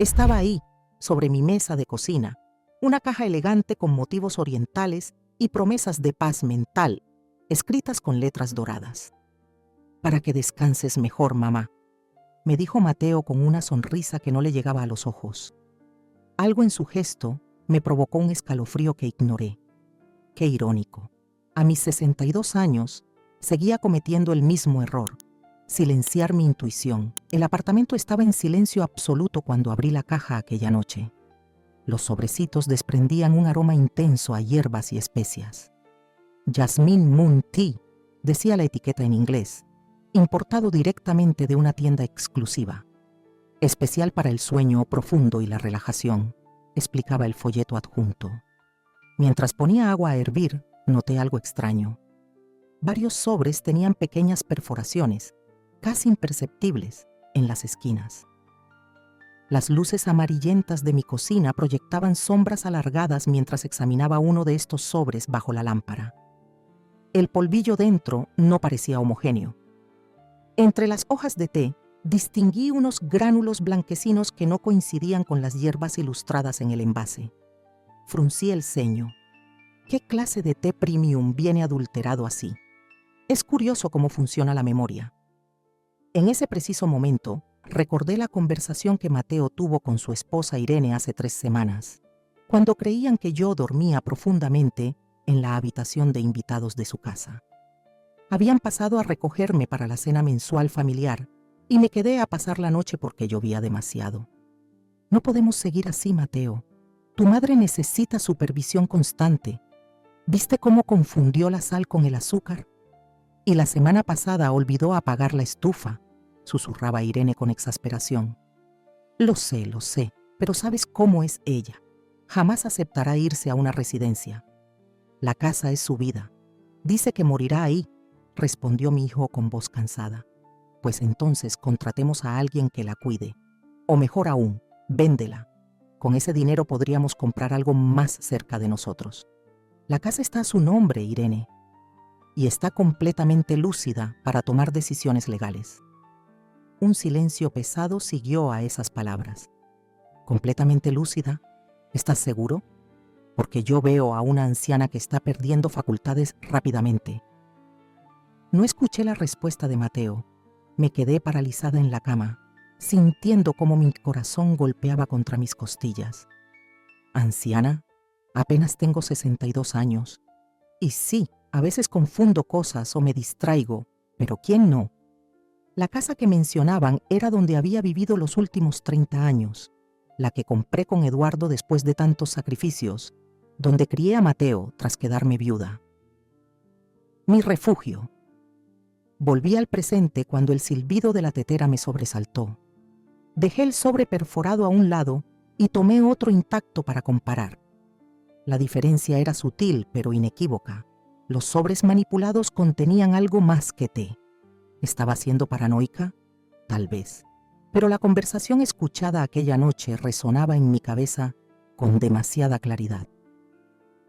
Estaba ahí, sobre mi mesa de cocina, una caja elegante con motivos orientales y promesas de paz mental, escritas con letras doradas. «Para que descanses mejor, mamá», me dijo Mateo con una sonrisa que no le llegaba a los ojos. Algo en su gesto me provocó un escalofrío que ignoré. Qué irónico. A mis 62 años, seguía cometiendo el mismo error: silenciar mi intuición. El apartamento estaba en silencio absoluto cuando abrí la caja aquella noche. Los sobrecitos desprendían un aroma intenso a hierbas y especias. Jasmine Moon Tea, decía la etiqueta en inglés, importado directamente de una tienda exclusiva. Especial para el sueño profundo y la relajación, explicaba el folleto adjunto. Mientras ponía agua a hervir, noté algo extraño. Varios sobres tenían pequeñas perforaciones, casi imperceptibles, en las esquinas. Las luces amarillentas de mi cocina proyectaban sombras alargadas mientras examinaba uno de estos sobres bajo la lámpara. El polvillo dentro no parecía homogéneo. Entre las hojas de té distinguí unos gránulos blanquecinos que no coincidían con las hierbas ilustradas en el envase. Fruncí el ceño. ¿Qué clase de té premium viene adulterado así? Es curioso cómo funciona la memoria. En ese preciso momento, recordé la conversación que Mateo tuvo con su esposa Irene hace 3 semanas, cuando creían que yo dormía profundamente en la habitación de invitados de su casa. Habían pasado a recogerme para la cena mensual familiar y me quedé a pasar la noche porque llovía demasiado. No podemos seguir así, Mateo. Tu madre necesita supervisión constante. ¿Viste cómo confundió la sal con el azúcar? Y la semana pasada olvidó apagar la estufa, susurraba Irene con exasperación. Lo sé, pero ¿sabes cómo es ella? Jamás aceptará irse a una residencia. La casa es su vida. Dice que morirá ahí, respondió mi hijo con voz cansada. Pues entonces contratemos a alguien que la cuide. O mejor aún, véndela. Con ese dinero podríamos comprar algo más cerca de nosotros. La casa está a su nombre, Irene, y está completamente lúcida para tomar decisiones legales. Un silencio pesado siguió a esas palabras. ¿Completamente lúcida? ¿Estás seguro? Porque yo veo a una anciana que está perdiendo facultades rápidamente. No escuché la respuesta de Mateo. Me quedé paralizada en la cama, sintiendo cómo mi corazón golpeaba contra mis costillas. ¿Anciana? Apenas tengo 62 años. Y sí, a veces confundo cosas o me distraigo, pero ¿quién no? La casa que mencionaban era donde había vivido los últimos 30 años, la que compré con Eduardo después de tantos sacrificios, donde crié a Mateo tras quedarme viuda. Mi refugio. Volví al presente cuando el silbido de la tetera me sobresaltó. Dejé el sobre perforado a un lado y tomé otro intacto para comparar. La diferencia era sutil pero inequívoca. Los sobres manipulados contenían algo más que té. ¿Estaba siendo paranoica? Tal vez. Pero la conversación escuchada aquella noche resonaba en mi cabeza con demasiada claridad.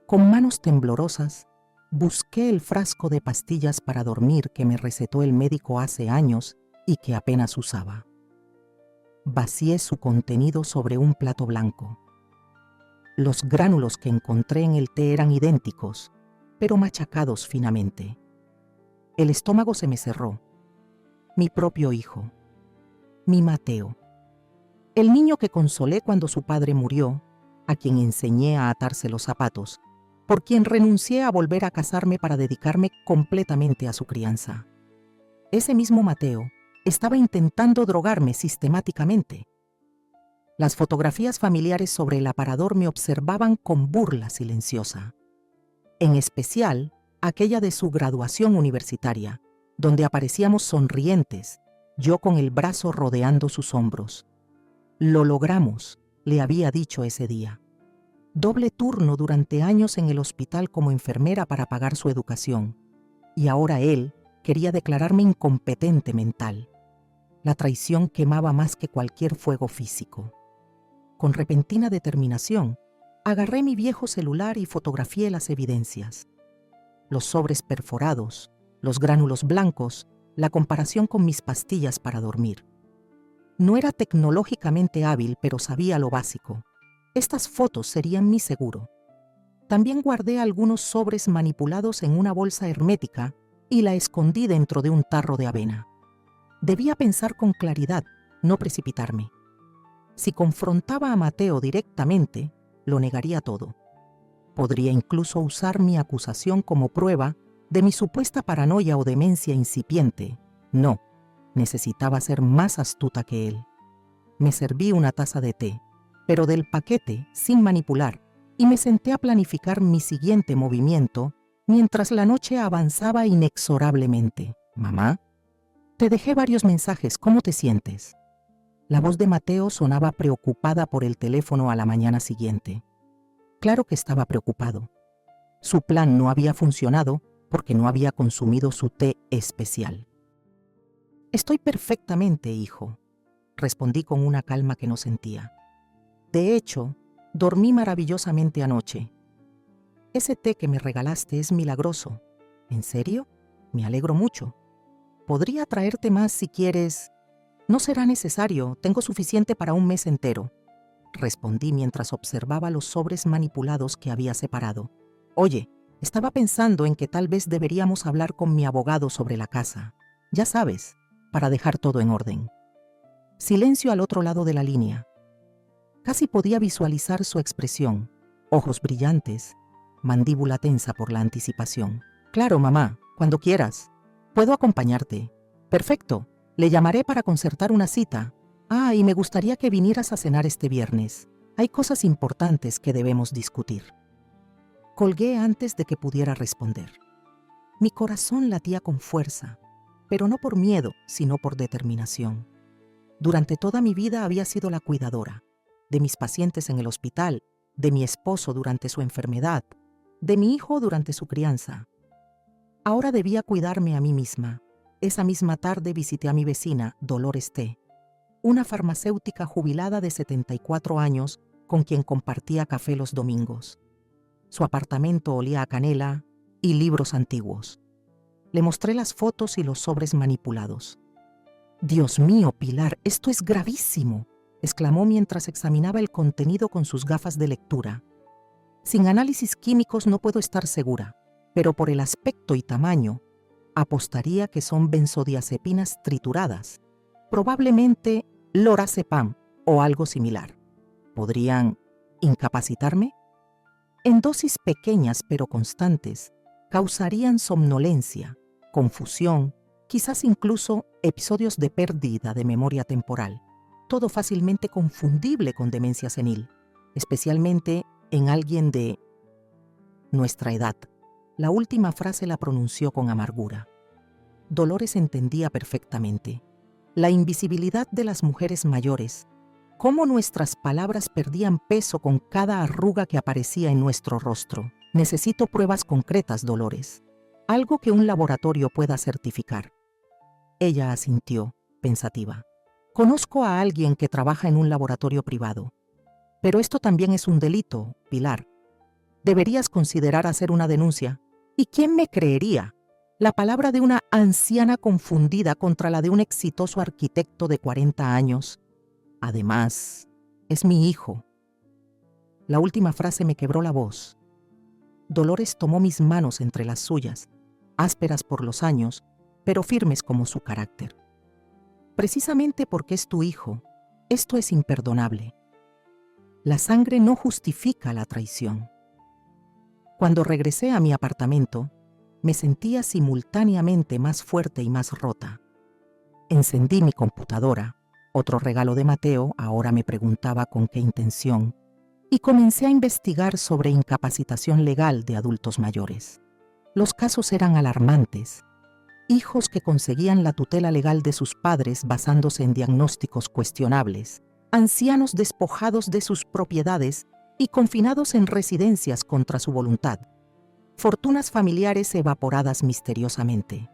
Con manos temblorosas, busqué el frasco de pastillas para dormir que me recetó el médico hace años y que apenas usaba. Vacié su contenido sobre un plato blanco. Los gránulos que encontré en el té eran idénticos, pero machacados finamente. El estómago se me cerró. Mi propio hijo. Mi Mateo. El niño que consolé cuando su padre murió, a quien enseñé a atarse los zapatos, por quien renuncié a volver a casarme para dedicarme completamente a su crianza. Ese mismo Mateo estaba intentando drogarme sistemáticamente. Las fotografías familiares sobre el aparador me observaban con burla silenciosa. En especial, aquella de su graduación universitaria, donde aparecíamos sonrientes, yo con el brazo rodeando sus hombros. Lo logramos, le había dicho ese día. Doble turno durante años en el hospital como enfermera para pagar su educación. Y ahora él quería declararme incompetente mental. La traición quemaba más que cualquier fuego físico. Con repentina determinación, agarré mi viejo celular y fotografié las evidencias. Los sobres perforados, los gránulos blancos, la comparación con mis pastillas para dormir. No era tecnológicamente hábil, pero sabía lo básico. Estas fotos serían mi seguro. También guardé algunos sobres manipulados en una bolsa hermética y la escondí dentro de un tarro de avena. Debía pensar con claridad, no precipitarme. Si confrontaba a Mateo directamente, lo negaría todo. Podría incluso usar mi acusación como prueba de mi supuesta paranoia o demencia incipiente. No, necesitaba ser más astuta que él. Me serví una taza de té, pero del paquete, sin manipular, y me senté a planificar mi siguiente movimiento mientras la noche avanzaba inexorablemente. «Mamá, te dejé varios mensajes, ¿cómo te sientes?». La voz de Mateo sonaba preocupada por el teléfono a la mañana siguiente. Claro que estaba preocupado. Su plan no había funcionado porque no había consumido su té especial. «Estoy perfectamente, hijo», respondí con una calma que no sentía. «De hecho, dormí maravillosamente anoche. Ese té que me regalaste es milagroso». «¿En serio? Me alegro mucho. Podría traerte más si quieres». «No será necesario, tengo suficiente para un mes entero», respondí mientras observaba los sobres manipulados que había separado. «Oye, estaba pensando en que tal vez deberíamos hablar con mi abogado sobre la casa. Ya sabes, para dejar todo en orden». Silencio al otro lado de la línea. Casi podía visualizar su expresión, ojos brillantes, mandíbula tensa por la anticipación. «Claro, mamá, cuando quieras. Puedo acompañarte». «Perfecto, le llamaré para concertar una cita. Ah, y me gustaría que vinieras a cenar este viernes. Hay cosas importantes que debemos discutir». Colgué antes de que pudiera responder. Mi corazón latía con fuerza, pero no por miedo, sino por determinación. Durante toda mi vida había sido la cuidadora, de mis pacientes en el hospital, de mi esposo durante su enfermedad, de mi hijo durante su crianza. Ahora debía cuidarme a mí misma. Esa misma tarde visité a mi vecina, Dolores T., una farmacéutica jubilada de 74 años con quien compartía café los domingos. Su apartamento olía a canela y libros antiguos. Le mostré las fotos y los sobres manipulados. «Dios mío, Pilar, esto es gravísimo», exclamó mientras examinaba el contenido con sus gafas de lectura. «Sin análisis químicos no puedo estar segura, pero por el aspecto y tamaño, apostaría que son benzodiazepinas trituradas, probablemente lorazepam o algo similar. ¿Podrían incapacitarme? En dosis pequeñas pero constantes, causarían somnolencia, confusión, quizás incluso episodios de pérdida de memoria temporal, todo fácilmente confundible con demencia senil, especialmente en alguien de nuestra edad». La última frase la pronunció con amargura. Dolores entendía perfectamente. La invisibilidad de las mujeres mayores, cómo nuestras palabras perdían peso con cada arruga que aparecía en nuestro rostro. «Necesito pruebas concretas, Dolores, algo que un laboratorio pueda certificar». Ella asintió, pensativa. «Conozco a alguien que trabaja en un laboratorio privado. Pero esto también es un delito, Pilar. Deberías considerar hacer una denuncia». ¿Y quién me creería? La palabra de una anciana confundida contra la de un exitoso arquitecto de 40 años. Además, es mi hijo. La última frase me quebró la voz. Dolores tomó mis manos entre las suyas, ásperas por los años, pero firmes como su carácter. «Precisamente porque es tu hijo, esto es imperdonable. La sangre no justifica la traición». Cuando regresé a mi apartamento, me sentía simultáneamente más fuerte y más rota. Encendí mi computadora, otro regalo de Mateo, ahora me preguntaba con qué intención, y comencé a investigar sobre incapacitación legal de adultos mayores. Los casos eran alarmantes. Hijos que conseguían la tutela legal de sus padres basándose en diagnósticos cuestionables, ancianos despojados de sus propiedades y confinados en residencias contra su voluntad, fortunas familiares evaporadas misteriosamente.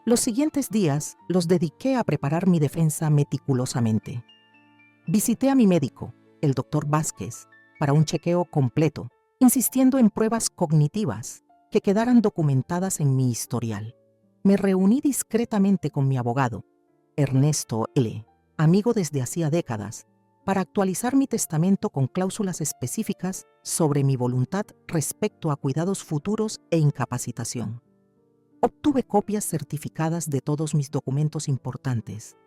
Los siguientes días los dediqué a preparar mi defensa meticulosamente. Visité a mi médico, el doctor Vázquez, para un chequeo completo, insistiendo en pruebas cognitivas que quedaran documentadas en mi historial. Me reuní discretamente con mi abogado, Ernesto L., amigo desde hacía décadas, para actualizar mi testamento con cláusulas específicas sobre mi voluntad respecto a cuidados futuros e incapacitación. Obtuve copias certificadas de todos mis documentos importantes.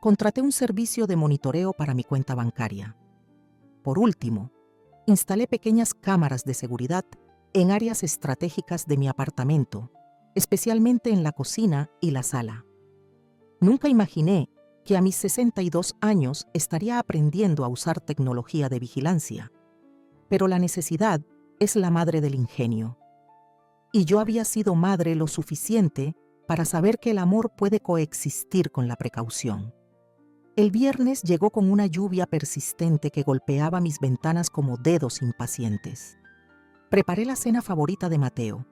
Contraté un servicio de monitoreo para mi cuenta bancaria. Por último, instalé pequeñas cámaras de seguridad en áreas estratégicas de mi apartamento, especialmente en la cocina y la sala. Nunca imaginé que a mis 62 años estaría aprendiendo a usar tecnología de vigilancia, pero la necesidad es la madre del ingenio. Y yo había sido madre lo suficiente para saber que el amor puede coexistir con la precaución. El viernes llegó con una lluvia persistente que golpeaba mis ventanas como dedos impacientes. Preparé la cena favorita de Mateo,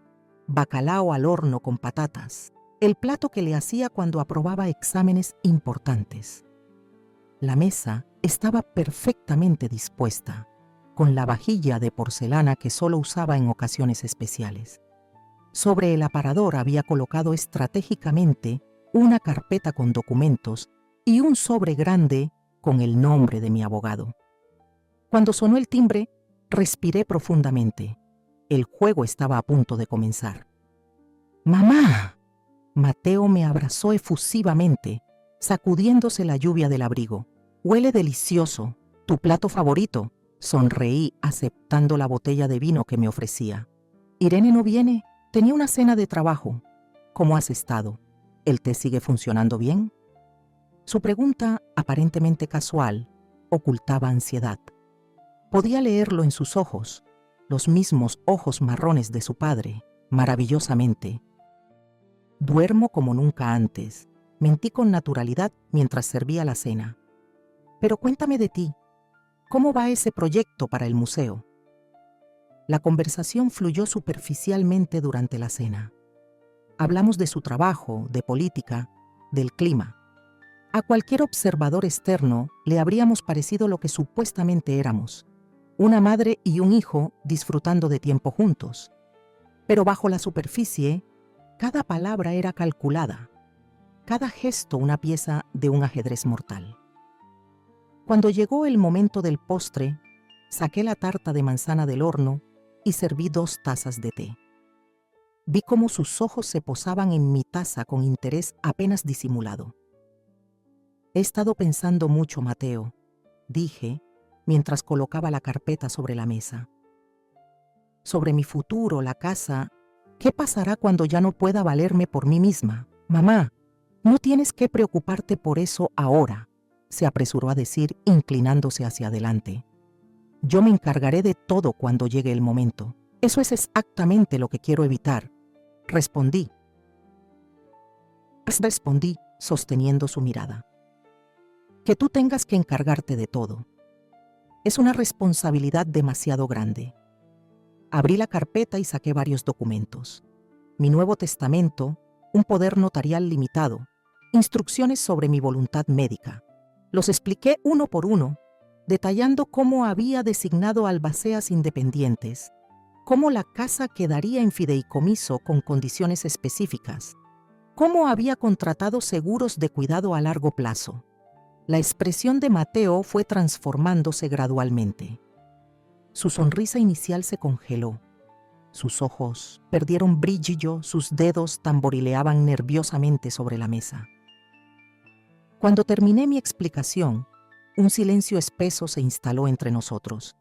bacalao al horno con patatas, el plato que le hacía cuando aprobaba exámenes importantes. La mesa estaba perfectamente dispuesta, con la vajilla de porcelana que solo usaba en ocasiones especiales. Sobre el aparador había colocado estratégicamente una carpeta con documentos y un sobre grande con el nombre de mi abogado. Cuando sonó el timbre, respiré profundamente. El juego estaba a punto de comenzar. ¡Mamá! Mateo me abrazó efusivamente, sacudiéndose la lluvia del abrigo. «Huele delicioso. ¿Tu plato favorito?», sonreí aceptando la botella de vino que me ofrecía. «¿Irene no viene? Tenía una cena de trabajo. ¿Cómo has estado? ¿El té sigue funcionando bien?». Su pregunta, aparentemente casual, ocultaba ansiedad. Podía leerlo en sus ojos, los mismos ojos marrones de su padre, maravillosamente. «Duermo como nunca antes», mentí con naturalidad mientras servía la cena. «Pero cuéntame de ti. ¿Cómo va ese proyecto para el museo?». La conversación fluyó superficialmente durante la cena. Hablamos de su trabajo, de política, del clima. A cualquier observador externo le habríamos parecido lo que supuestamente éramos, una madre y un hijo disfrutando de tiempo juntos. Pero bajo la superficie, cada palabra era calculada, cada gesto una pieza de un ajedrez mortal. Cuando llegó el momento del postre, saqué la tarta de manzana del horno y serví 2 tazas de té. Vi cómo sus ojos se posaban en mi taza con interés apenas disimulado. «He estado pensando mucho, Mateo», dije, mientras colocaba la carpeta sobre la mesa. «Sobre mi futuro, la casa. ¿Qué pasará cuando ya no pueda valerme por mí misma? Mamá, no tienes que preocuparte por eso ahora», se apresuró a decir, inclinándose hacia adelante. «Yo me encargaré de todo cuando llegue el momento. Eso es exactamente lo que quiero evitar», respondí, sosteniendo su mirada. «Que tú tengas que encargarte de todo. Es una responsabilidad demasiado grande». Abrí la carpeta y saqué varios documentos. Mi nuevo testamento, un poder notarial limitado, instrucciones sobre mi voluntad médica. Los expliqué uno por uno, detallando cómo había designado albaceas independientes, cómo la casa quedaría en fideicomiso con condiciones específicas, cómo había contratado seguros de cuidado a largo plazo. La expresión de Mateo fue transformándose gradualmente. Su sonrisa inicial se congeló. Sus ojos perdieron brillo, sus dedos tamborileaban nerviosamente sobre la mesa. Cuando terminé mi explicación, un silencio espeso se instaló entre nosotros.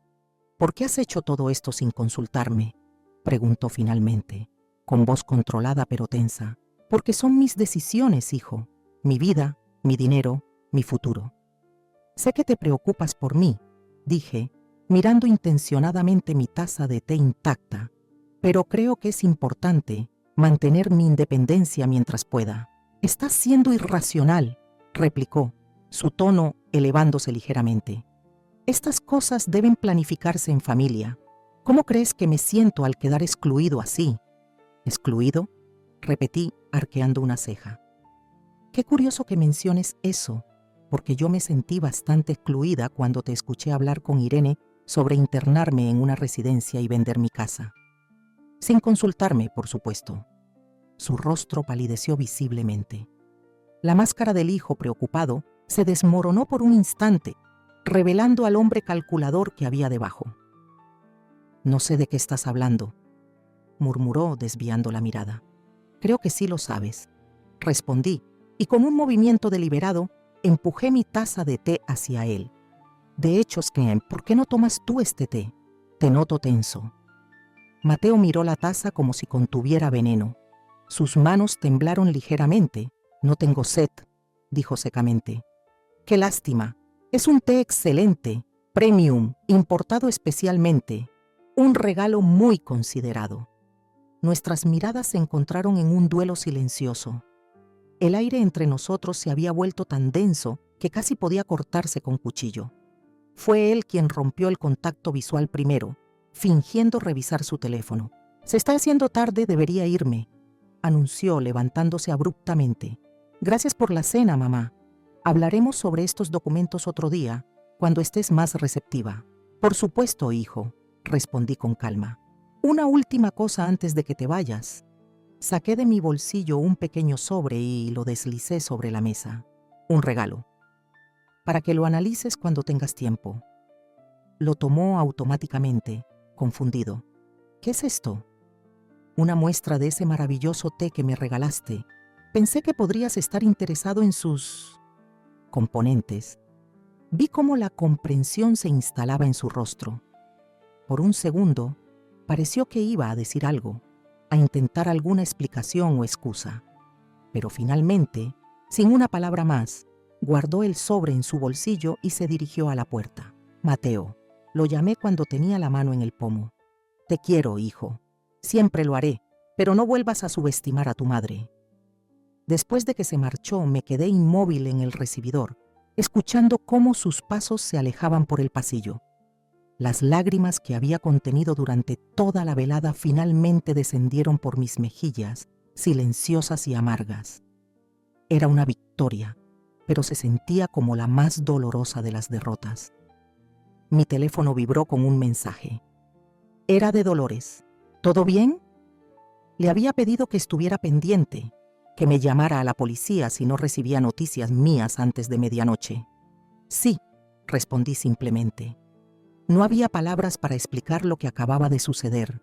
«¿Por qué has hecho todo esto sin consultarme?», preguntó finalmente, con voz controlada pero tensa. «Porque son mis decisiones, hijo. Mi vida, mi dinero, mi futuro». «Sé que te preocupas por mí», dije, mirando intencionadamente mi taza de té intacta, «pero creo que es importante mantener mi independencia mientras pueda». «Estás siendo irracional», replicó, su tono elevándose ligeramente. «Estas cosas deben planificarse en familia. ¿Cómo crees que me siento al quedar excluido así?». «¿Excluido?», repetí, arqueando una ceja. «Qué curioso que menciones eso, porque yo me sentí bastante excluida cuando te escuché hablar con Irene sobre internarme en una residencia y vender mi casa. Sin consultarme, por supuesto». Su rostro palideció visiblemente. La máscara del hijo preocupado se desmoronó por un instante, revelando al hombre calculador que había debajo. «No sé de qué estás hablando», murmuró desviando la mirada. «Creo que sí lo sabes», respondí, y con un movimiento deliberado empujé mi taza de té hacia él. «De hecho, Skem, ¿por qué no tomas tú este té? Te noto tenso». Mateo miró la taza como si contuviera veneno. Sus manos temblaron ligeramente. «No tengo sed», dijo secamente. «Qué lástima. Es un té excelente, premium, importado especialmente. Un regalo muy considerado». Nuestras miradas se encontraron en un duelo silencioso. El aire entre nosotros se había vuelto tan denso que casi podía cortarse con cuchillo. Fue él quien rompió el contacto visual primero, fingiendo revisar su teléfono. «Se está haciendo tarde, debería irme», anunció levantándose abruptamente. «Gracias por la cena, mamá. Hablaremos sobre estos documentos otro día, cuando estés más receptiva». «Por supuesto, hijo», respondí con calma. «Una última cosa antes de que te vayas». Saqué de mi bolsillo un pequeño sobre y lo deslicé sobre la mesa. «Un regalo, para que lo analices cuando tengas tiempo». Lo tomó automáticamente, confundido. «¿Qué es esto?» «Una muestra de ese maravilloso té que me regalaste. Pensé que podrías estar interesado en sus componentes». Vi cómo la comprensión se instalaba en su rostro. Por un segundo, pareció que iba a decir algo, a intentar alguna explicación o excusa. Pero finalmente, sin una palabra más, guardó el sobre en su bolsillo y se dirigió a la puerta. «Mateo», lo llamé cuando tenía la mano en el pomo. «Te quiero, hijo. Siempre lo haré, pero no vuelvas a subestimar a tu madre». Después de que se marchó, me quedé inmóvil en el recibidor, escuchando cómo sus pasos se alejaban por el pasillo. Las lágrimas que había contenido durante toda la velada finalmente descendieron por mis mejillas, silenciosas y amargas. Era una victoria, pero se sentía como la más dolorosa de las derrotas. Mi teléfono vibró con un mensaje. Era de Dolores. «¿Todo bien?». Le había pedido que estuviera pendiente, que me llamara a la policía si no recibía noticias mías antes de medianoche. «Sí», respondí simplemente. No había palabras para explicar lo que acababa de suceder,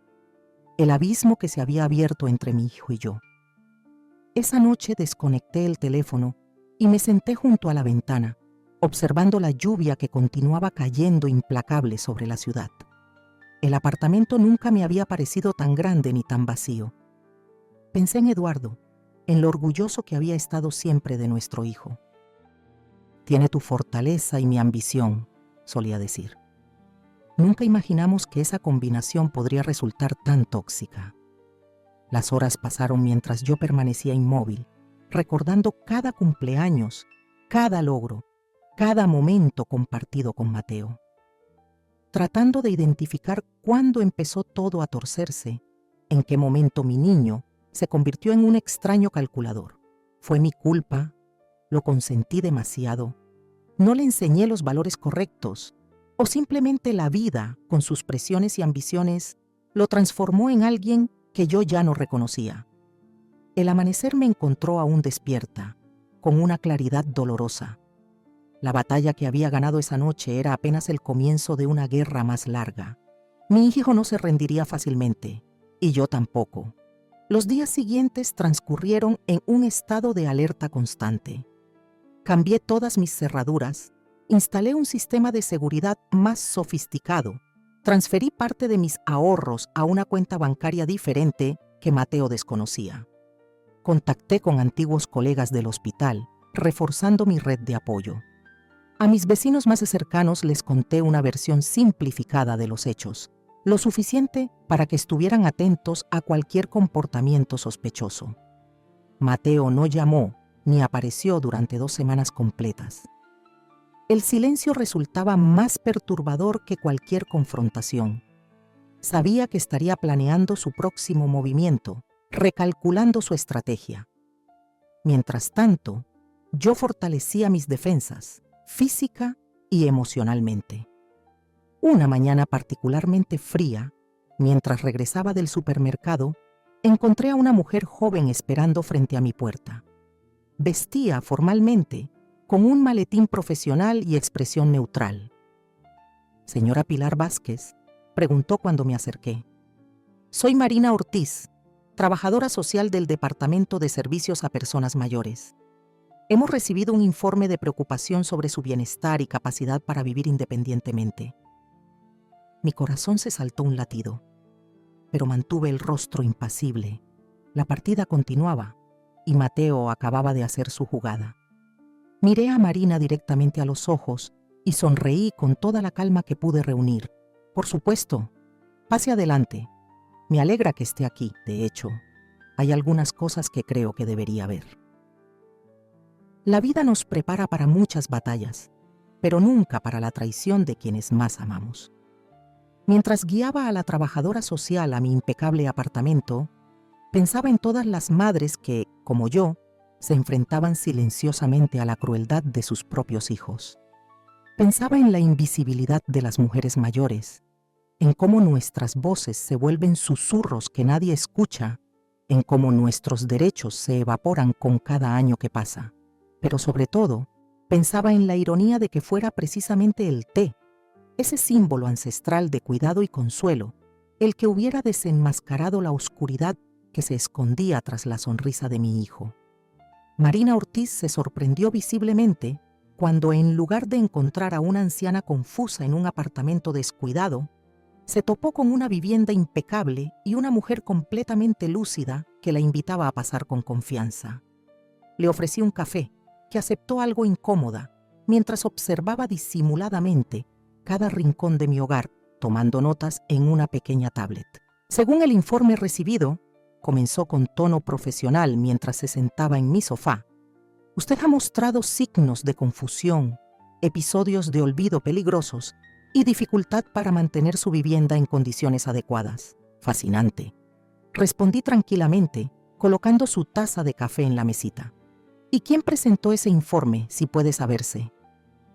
el abismo que se había abierto entre mi hijo y yo. Esa noche desconecté el teléfono y me senté junto a la ventana, observando la lluvia que continuaba cayendo implacable sobre la ciudad. El apartamento nunca me había parecido tan grande ni tan vacío. Pensé en Eduardo, en lo orgulloso que había estado siempre de nuestro hijo. «Tiene tu fortaleza y mi ambición», solía decir. Nunca imaginamos que esa combinación podría resultar tan tóxica. Las horas pasaron mientras yo permanecía inmóvil, recordando cada cumpleaños, cada logro, cada momento compartido con Mateo. Tratando de identificar cuándo empezó todo a torcerse, en qué momento mi niño se convirtió en un extraño calculador. ¿Fue mi culpa? ¿Lo consentí demasiado? ¿No le enseñé los valores correctos? ¿O simplemente la vida, con sus presiones y ambiciones, lo transformó en alguien que yo ya no reconocía? El amanecer me encontró aún despierta, con una claridad dolorosa. La batalla que había ganado esa noche era apenas el comienzo de una guerra más larga. Mi hijo no se rendiría fácilmente, y yo tampoco. Los días siguientes transcurrieron en un estado de alerta constante. Cambié todas mis cerraduras, instalé un sistema de seguridad más sofisticado, transferí parte de mis ahorros a una cuenta bancaria diferente que Mateo desconocía. Contacté con antiguos colegas del hospital, reforzando mi red de apoyo. A mis vecinos más cercanos les conté una versión simplificada de los hechos, lo suficiente para que estuvieran atentos a cualquier comportamiento sospechoso. Mateo no llamó ni apareció durante 2 semanas completas. El silencio resultaba más perturbador que cualquier confrontación. Sabía que estaría planeando su próximo movimiento, recalculando su estrategia. Mientras tanto, yo fortalecía mis defensas, física y emocionalmente. Una mañana particularmente fría, mientras regresaba del supermercado, encontré a una mujer joven esperando frente a mi puerta. Vestía formalmente, con un maletín profesional y expresión neutral. «Señora Pilar Vázquez», preguntó cuando me acerqué. «Soy Marina Ortiz, trabajadora social del Departamento de Servicios a Personas Mayores. Hemos recibido un informe de preocupación sobre su bienestar y capacidad para vivir independientemente». Mi corazón se saltó un latido, pero mantuve el rostro impasible. La partida continuaba y Mateo acababa de hacer su jugada. Miré a Marina directamente a los ojos y sonreí con toda la calma que pude reunir. «Por supuesto, pase adelante. Me alegra que esté aquí. De hecho, hay algunas cosas que creo que debería ver». La vida nos prepara para muchas batallas, pero nunca para la traición de quienes más amamos. Mientras guiaba a la trabajadora social a mi impecable apartamento, pensaba en todas las madres que, como yo, se enfrentaban silenciosamente a la crueldad de sus propios hijos. Pensaba en la invisibilidad de las mujeres mayores, en cómo nuestras voces se vuelven susurros que nadie escucha, en cómo nuestros derechos se evaporan con cada año que pasa. Pero sobre todo, pensaba en la ironía de que fuera precisamente el té, ese símbolo ancestral de cuidado y consuelo, el que hubiera desenmascarado la oscuridad que se escondía tras la sonrisa de mi hijo. Marina Ortiz se sorprendió visiblemente cuando, en lugar de encontrar a una anciana confusa en un apartamento descuidado, se topó con una vivienda impecable y una mujer completamente lúcida que la invitaba a pasar con confianza. Le ofrecí un café, que aceptó algo incómoda, mientras observaba disimuladamente cada rincón de mi hogar, tomando notas en una pequeña tablet. Según el informe recibido, comenzó con tono profesional mientras se sentaba en mi sofá, «Usted ha mostrado signos de confusión, episodios de olvido peligrosos y dificultad para mantener su vivienda en condiciones adecuadas. Fascinante», respondí tranquilamente, colocando su taza de café en la mesita. «¿Y quién presentó ese informe, si puede saberse?»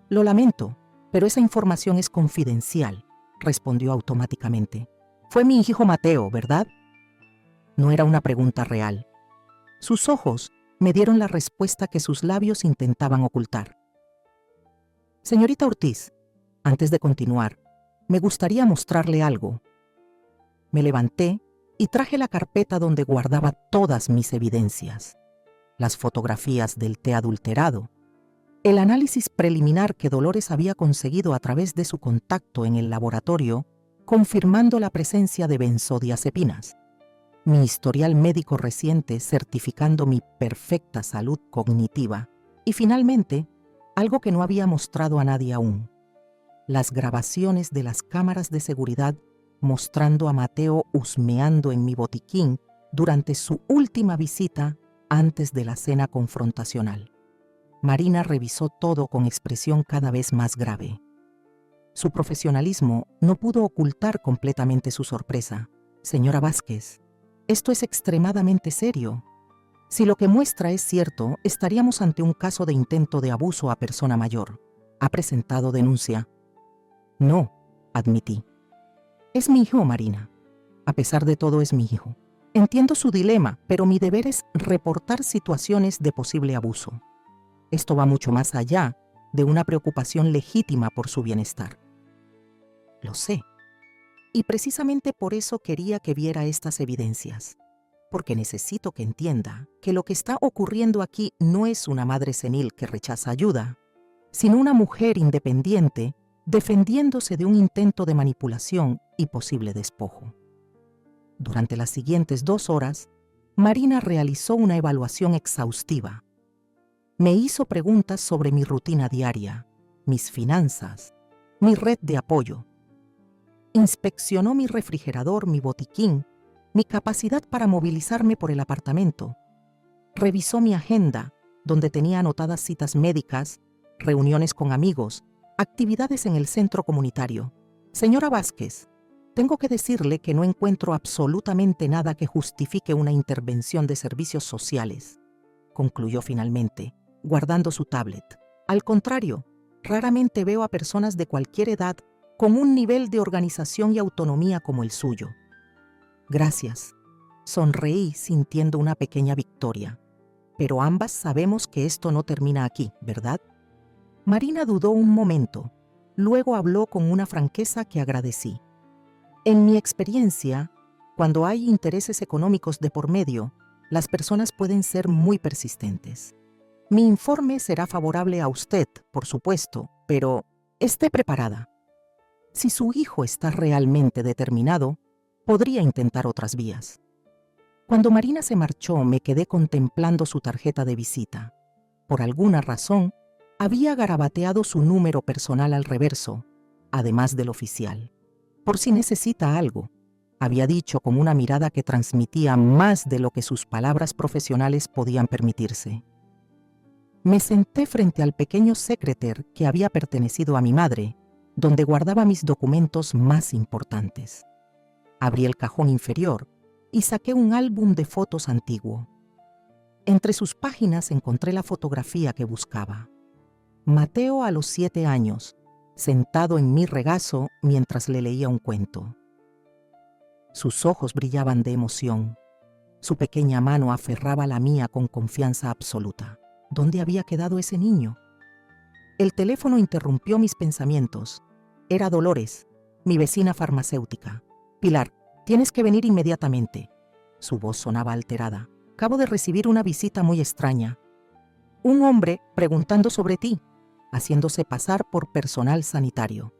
«Lo lamento, pero esa información es confidencial», respondió automáticamente. «Fue mi hijo Mateo, ¿verdad?» No era una pregunta real. Sus ojos me dieron la respuesta que sus labios intentaban ocultar. «Señorita Ortiz, antes de continuar, me gustaría mostrarle algo». Me levanté y traje la carpeta donde guardaba todas mis evidencias: las fotografías del té adulterado, el análisis preliminar que Dolores había conseguido a través de su contacto en el laboratorio, confirmando la presencia de benzodiazepinas, mi historial médico reciente certificando mi perfecta salud cognitiva y, finalmente, algo que no había mostrado a nadie aún: las grabaciones de las cámaras de seguridad mostrando a Mateo husmeando en mi botiquín durante su última visita antes de la cena confrontacional. Marina revisó todo con expresión cada vez más grave. Su profesionalismo no pudo ocultar completamente su sorpresa. «Señora Vázquez, esto es extremadamente serio. Si lo que muestra es cierto, estaríamos ante un caso de intento de abuso a persona mayor. ¿Ha presentado denuncia?» «No», admití. «Es mi hijo, Marina. A pesar de todo, es mi hijo. Entiendo su dilema, pero mi deber es reportar situaciones de posible abuso. Esto va mucho más allá de una preocupación legítima por su bienestar». «Lo sé. Y precisamente por eso quería que viera estas evidencias, porque necesito que entienda que lo que está ocurriendo aquí no es una madre senil que rechaza ayuda, sino una mujer independiente defendiéndose de un intento de manipulación y posible despojo». Durante las siguientes 2 horas, Marina realizó una evaluación exhaustiva. Me hizo preguntas sobre mi rutina diaria, mis finanzas, mi red de apoyo. Inspeccionó mi refrigerador, mi botiquín, mi capacidad para movilizarme por el apartamento. Revisó mi agenda, donde tenía anotadas citas médicas, reuniones con amigos, actividades en el centro comunitario. «Señora Vázquez, tengo que decirle que no encuentro absolutamente nada que justifique una intervención de servicios sociales», concluyó finalmente, guardando su tablet. «Al contrario, raramente veo a personas de cualquier edad con un nivel de organización y autonomía como el suyo». «Gracias», sonreí sintiendo una pequeña victoria. «Pero ambas sabemos que esto no termina aquí, ¿verdad? Marina dudó un momento, luego habló con una franqueza que agradecí. En mi experiencia, cuando hay intereses económicos de por medio, las personas pueden ser muy persistentes. Mi informe será favorable a usted, por supuesto, pero esté preparada. Si su hijo está realmente determinado, podría intentar otras vías. Cuando Marina se marchó, me quedé contemplando su tarjeta de visita. Por alguna razón, había garabateado su número personal al reverso, además del oficial. Por si necesita algo, había dicho con una mirada que transmitía más de lo que sus palabras profesionales podían permitirse. Me senté frente al pequeño secréter que había pertenecido a mi madre, donde guardaba mis documentos más importantes. Abrí el cajón inferior y saqué un álbum de fotos antiguo. Entre sus páginas encontré la fotografía que buscaba. Mateo a los 7 años, sentado en mi regazo mientras le leía un cuento. Sus ojos brillaban de emoción. Su pequeña mano aferraba la mía con confianza absoluta. ¿Dónde había quedado ese niño? El teléfono interrumpió mis pensamientos. Era Dolores, mi vecina farmacéutica. Pilar, tienes que venir inmediatamente. Su voz sonaba alterada. Acabo de recibir una visita muy extraña. Un hombre preguntando sobre ti, haciéndose pasar por personal sanitario.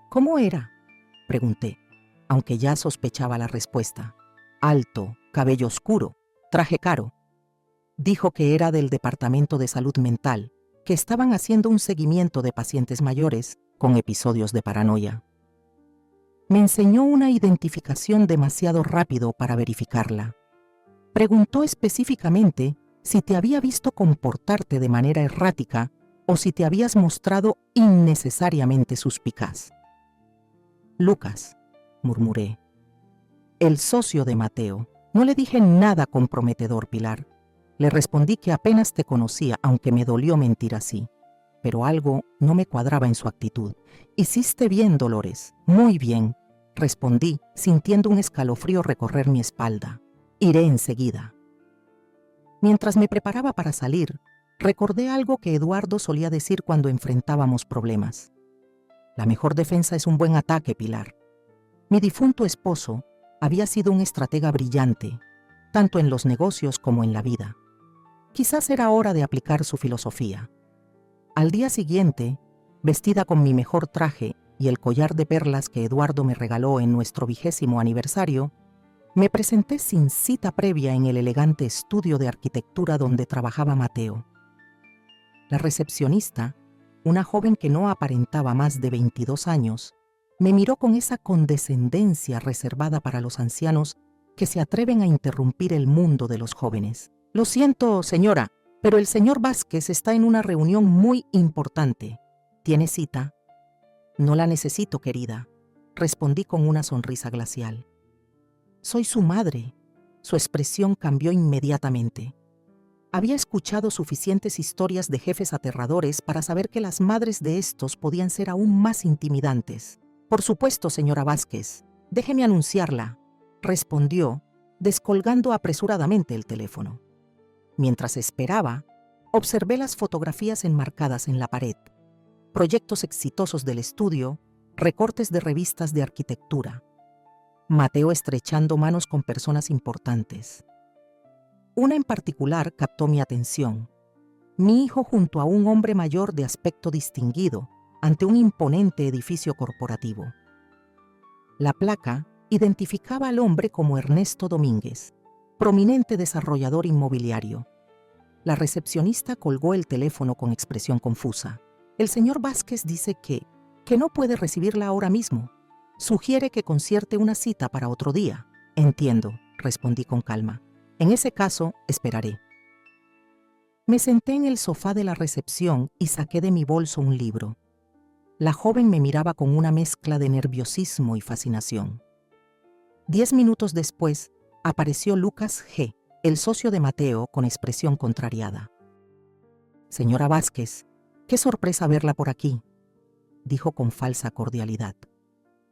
¿Cómo era?, pregunté, aunque ya sospechaba la respuesta. Alto, cabello oscuro, traje caro. Dijo que era del Departamento de Salud Mental, que estaban haciendo un seguimiento de pacientes mayores con episodios de paranoia. Me enseñó una identificación demasiado rápido para verificarla. Preguntó específicamente si te había visto comportarte de manera errática o si te habías mostrado innecesariamente suspicaz. Lucas, murmuré. El socio de Mateo. No le dije nada comprometedor, Pilar. Le respondí que apenas te conocía, aunque me dolió mentir así. Pero algo no me cuadraba en su actitud. Hiciste bien, Dolores, muy bien, respondí, sintiendo un escalofrío recorrer mi espalda. Iré enseguida. Mientras me preparaba para salir, recordé algo que Eduardo solía decir cuando enfrentábamos problemas. La mejor defensa es un buen ataque, Pilar. Mi difunto esposo había sido un estratega brillante, tanto en los negocios como en la vida. Quizás era hora de aplicar su filosofía. Al día siguiente, vestida con mi mejor traje y el collar de perlas que Eduardo me regaló en nuestro 20º aniversario, me presenté sin cita previa en el elegante estudio de arquitectura donde trabajaba Mateo. La recepcionista, una joven que no aparentaba más de 22 años, me miró con esa condescendencia reservada para los ancianos que se atreven a interrumpir el mundo de los jóvenes. Lo siento, señora, pero el señor Vázquez está en una reunión muy importante. ¿Tiene cita? No la necesito, querida, respondí con una sonrisa glacial. Soy su madre. Su expresión cambió inmediatamente. Había escuchado suficientes historias de jefes aterradores para saber que las madres de estos podían ser aún más intimidantes. Por supuesto, señora Vázquez, déjeme anunciarla, respondió, descolgando apresuradamente el teléfono. Mientras esperaba, observé las fotografías enmarcadas en la pared, proyectos exitosos del estudio, recortes de revistas de arquitectura. Mateo estrechando manos con personas importantes. Una en particular captó mi atención. Mi hijo junto a un hombre mayor de aspecto distinguido ante un imponente edificio corporativo. La placa identificaba al hombre como Ernesto Domínguez, prominente desarrollador inmobiliario. La recepcionista colgó el teléfono con expresión confusa. El señor Vázquez dice que no puede recibirla ahora mismo. Sugiere que concierte una cita para otro día. Entiendo, respondí con calma. En ese caso, esperaré. Me senté en el sofá de la recepción y saqué de mi bolso un libro. La joven me miraba con una mezcla de nerviosismo y fascinación. 10 minutos después, apareció Lucas G., el socio de Mateo, con expresión contrariada. Señora Vázquez, qué sorpresa verla por aquí, dijo con falsa cordialidad.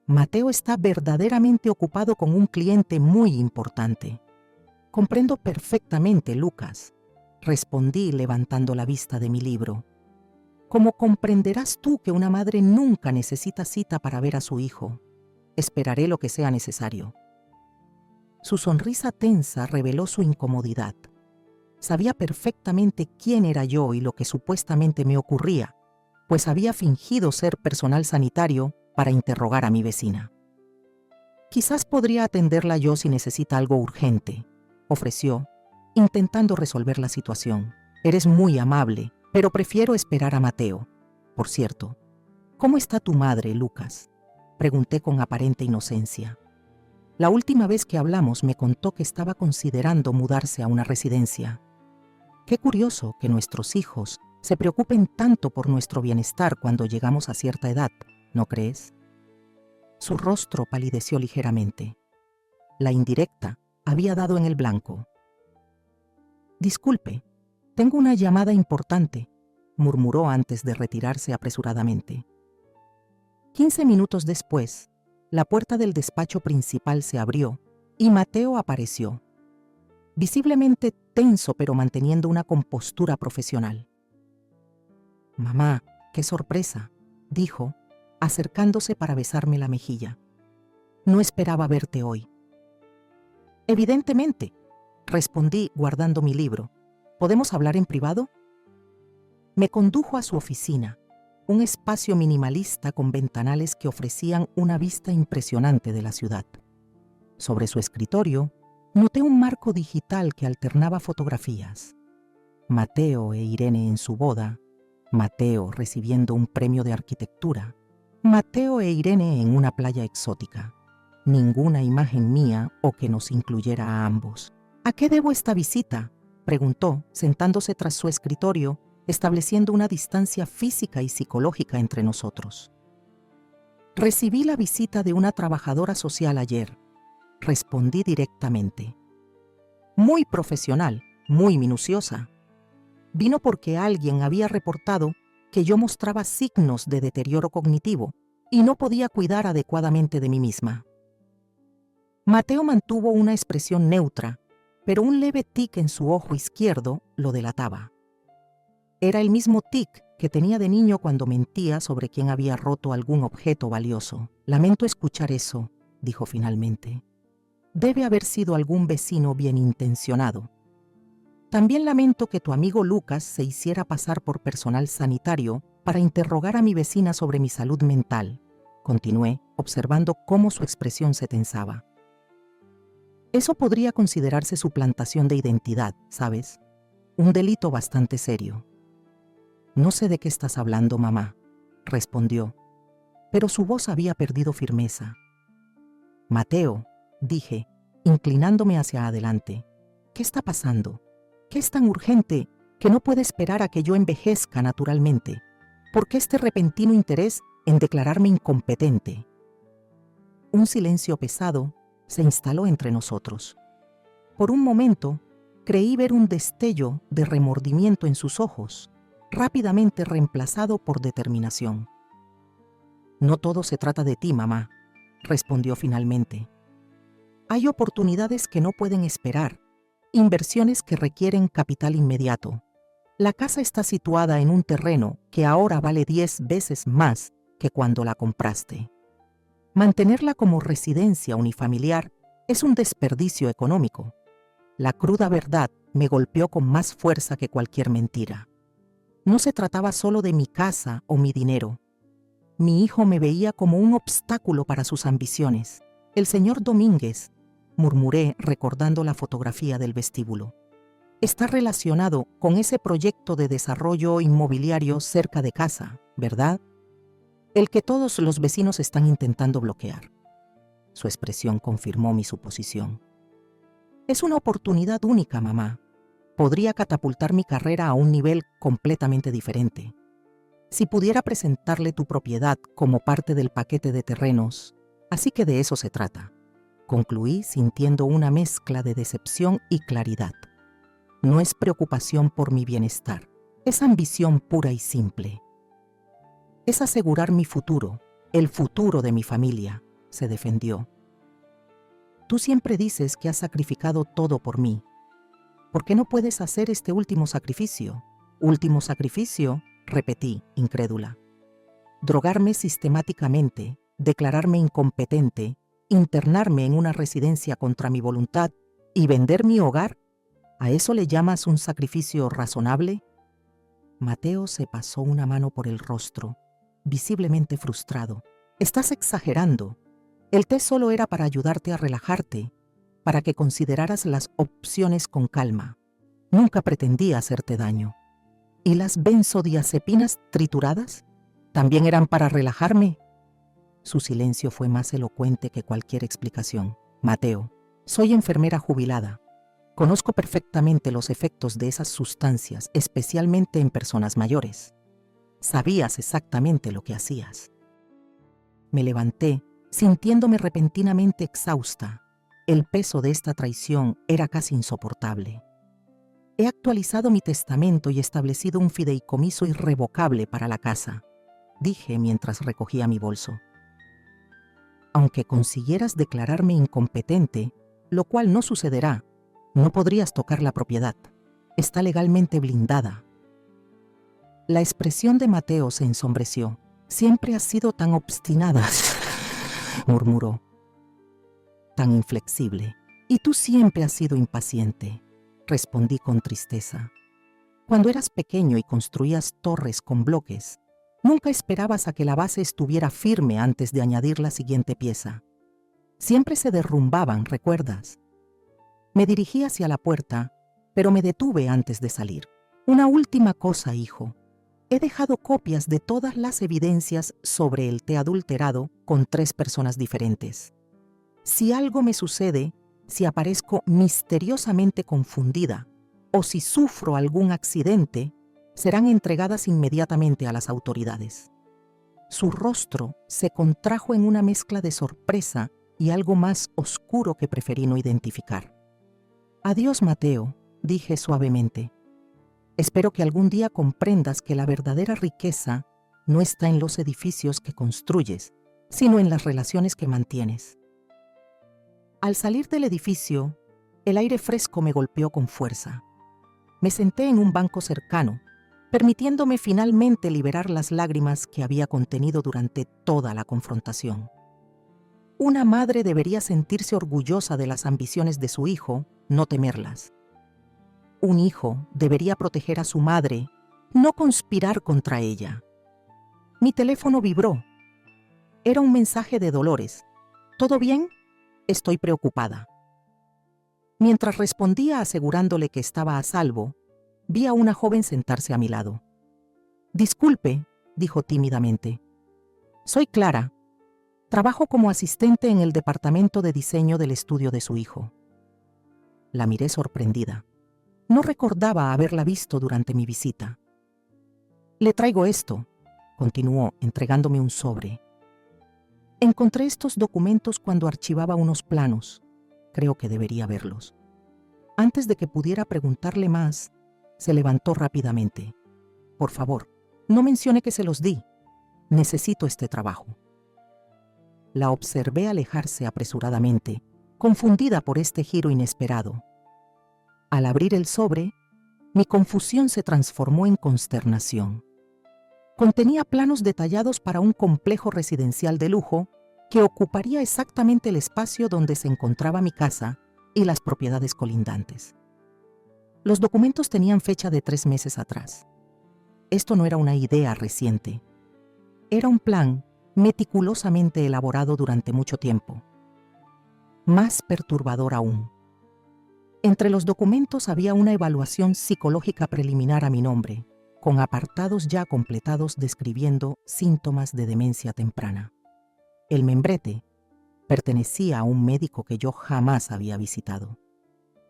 Mateo está verdaderamente ocupado con un cliente muy importante. Comprendo perfectamente, Lucas, respondí levantando la vista de mi libro. Como comprenderás tú que una madre nunca necesita cita para ver a su hijo, esperaré lo que sea necesario. Su sonrisa tensa reveló su incomodidad. Sabía perfectamente quién era yo y lo que supuestamente me ocurría, pues había fingido ser personal sanitario para interrogar a mi vecina. Quizás podría atenderla yo si necesita algo urgente, ofreció, intentando resolver la situación. Eres muy amable, pero prefiero esperar a Mateo. Por cierto, ¿cómo está tu madre, Lucas?, pregunté con aparente inocencia. La última vez que hablamos me contó que estaba considerando mudarse a una residencia. Qué curioso que nuestros hijos se preocupen tanto por nuestro bienestar cuando llegamos a cierta edad, ¿no crees? Su rostro palideció ligeramente. La indirecta había dado en el blanco. Disculpe, tengo una llamada importante, murmuró antes de retirarse apresuradamente. 15 minutos después, la puerta del despacho principal se abrió y Mateo apareció, visiblemente tenso pero manteniendo una compostura profesional. «Mamá, qué sorpresa», dijo, acercándose para besarme la mejilla. «No esperaba verte hoy». «Evidentemente», respondí guardando mi libro. «¿Podemos hablar en privado?». Me condujo a su oficina, un espacio minimalista con ventanales que ofrecían una vista impresionante de la ciudad. Sobre su escritorio, noté un marco digital que alternaba fotografías. Mateo e Irene en su boda, Mateo recibiendo un premio de arquitectura, Mateo e Irene en una playa exótica. Ninguna imagen mía o que nos incluyera a ambos. «¿A qué debo esta visita?», preguntó, sentándose tras su escritorio, estableciendo una distancia física y psicológica entre nosotros. «Recibí la visita de una trabajadora social ayer», respondí directamente. «Muy profesional, muy minuciosa. Vino porque alguien había reportado que yo mostraba signos de deterioro cognitivo y no podía cuidar adecuadamente de mí misma». Mateo mantuvo una expresión neutra, pero un leve tic en su ojo izquierdo lo delataba. Era el mismo tic que tenía de niño cuando mentía sobre quién había roto algún objeto valioso. «Lamento escuchar eso», dijo finalmente. «Debe haber sido algún vecino bien intencionado. También lamento que tu amigo Lucas se hiciera pasar por personal sanitario para interrogar a mi vecina sobre mi salud mental», continué, observando cómo su expresión se tensaba. «Eso podría considerarse suplantación de identidad, ¿sabes? Un delito bastante serio». «No sé de qué estás hablando, mamá», respondió, pero su voz había perdido firmeza. «Mateo», dije, inclinándome hacia adelante, «¿qué está pasando? ¿Qué es tan urgente que no puede esperar a que yo envejezca naturalmente? ¿Por qué este repentino interés en declararme incompetente?» Un silencio pesado se instaló entre nosotros. Por un momento, creí ver un destello de remordimiento en sus ojos, rápidamente reemplazado por determinación. «No todo se trata de ti, mamá», respondió finalmente. «Hay oportunidades que no pueden esperar, inversiones que requieren capital inmediato. La casa está situada en un terreno que ahora vale 10 veces más que cuando la compraste. Mantenerla como residencia unifamiliar es un desperdicio económico». La cruda verdad me golpeó con más fuerza que cualquier mentira. No se trataba solo de mi casa o mi dinero. Mi hijo me veía como un obstáculo para sus ambiciones. «El señor Domínguez», murmuré recordando la fotografía del vestíbulo, «está relacionado con ese proyecto de desarrollo inmobiliario cerca de casa, ¿verdad? El que todos los vecinos están intentando bloquear». Su expresión confirmó mi suposición. «Es una oportunidad única, mamá. Podría catapultar mi carrera a un nivel completamente diferente. Si pudiera presentarle tu propiedad como parte del paquete de terrenos, así que de eso se trata», concluí sintiendo una mezcla de decepción y claridad. «No es preocupación por mi bienestar, es ambición pura y simple. Es asegurar mi futuro, el futuro de mi familia», se defendió. «Tú siempre dices que has sacrificado todo por mí. ¿Por qué no puedes hacer este último sacrificio?» «Último sacrificio», repetí, incrédula. Drogarme sistemáticamente, declararme incompetente, internarme en una residencia contra mi voluntad y vender mi hogar, ¿a eso le llamas un sacrificio razonable? Mateo se pasó una mano por el rostro, visiblemente frustrado. Estás exagerando. El té solo era para ayudarte a relajarte, para que consideraras las opciones con calma. Nunca pretendía hacerte daño. ¿Y las benzodiazepinas trituradas? ¿También eran para relajarme? Su silencio fue más elocuente que cualquier explicación. Mateo, soy enfermera jubilada. Conozco perfectamente los efectos de esas sustancias, especialmente en personas mayores. Sabías exactamente lo que hacías. Me levanté, sintiéndome repentinamente exhausta. El peso de esta traición era casi insoportable. He actualizado mi testamento y establecido un fideicomiso irrevocable para la casa, dije mientras recogía mi bolso. Aunque consiguieras declararme incompetente, lo cual no sucederá, no podrías tocar la propiedad. Está legalmente blindada. La expresión de Mateo se ensombreció. Siempre has sido tan obstinada, murmuró. Tan inflexible. Y tú siempre has sido impaciente, respondí con tristeza. Cuando eras pequeño y construías torres con bloques, nunca esperabas a que la base estuviera firme antes de añadir la siguiente pieza. Siempre se derrumbaban, ¿recuerdas? Me dirigí hacia la puerta, pero me detuve antes de salir. Una última cosa, hijo. He dejado copias de todas las evidencias sobre el té adulterado con 3 personas diferentes. Si algo me sucede, si aparezco misteriosamente confundida o si sufro algún accidente, serán entregadas inmediatamente a las autoridades. Su rostro se contrajo en una mezcla de sorpresa y algo más oscuro que preferí no identificar. Adiós, Mateo, dije suavemente. Espero que algún día comprendas que la verdadera riqueza no está en los edificios que construyes, sino en las relaciones que mantienes. Al salir del edificio, el aire fresco me golpeó con fuerza. Me senté en un banco cercano, permitiéndome finalmente liberar las lágrimas que había contenido durante toda la confrontación. Una madre debería sentirse orgullosa de las ambiciones de su hijo, no temerlas. Un hijo debería proteger a su madre, no conspirar contra ella. Mi teléfono vibró. Era un mensaje de Dolores. ¿Todo bien? Estoy preocupada. Mientras respondía asegurándole que estaba a salvo, vi a una joven sentarse a mi lado. Disculpe, dijo tímidamente. Soy Clara. Trabajo como asistente en el departamento de diseño del estudio de su hijo. La miré sorprendida. No recordaba haberla visto durante mi visita. Le traigo esto, continuó, entregándome un sobre. Encontré estos documentos cuando archivaba unos planos. Creo que debería verlos. Antes de que pudiera preguntarle más, se levantó rápidamente. Por favor, no mencione que se los di. Necesito este trabajo. La observé alejarse apresuradamente, confundida por este giro inesperado. Al abrir el sobre, mi confusión se transformó en consternación. Contenía planos detallados para un complejo residencial de lujo que ocuparía exactamente el espacio donde se encontraba mi casa y las propiedades colindantes. Los documentos tenían fecha de 3 meses atrás. Esto no era una idea reciente. Era un plan meticulosamente elaborado durante mucho tiempo. Más perturbador aún. Entre los documentos había una evaluación psicológica preliminar a mi nombre, con apartados ya completados describiendo síntomas de demencia temprana. El membrete pertenecía a un médico que yo jamás había visitado.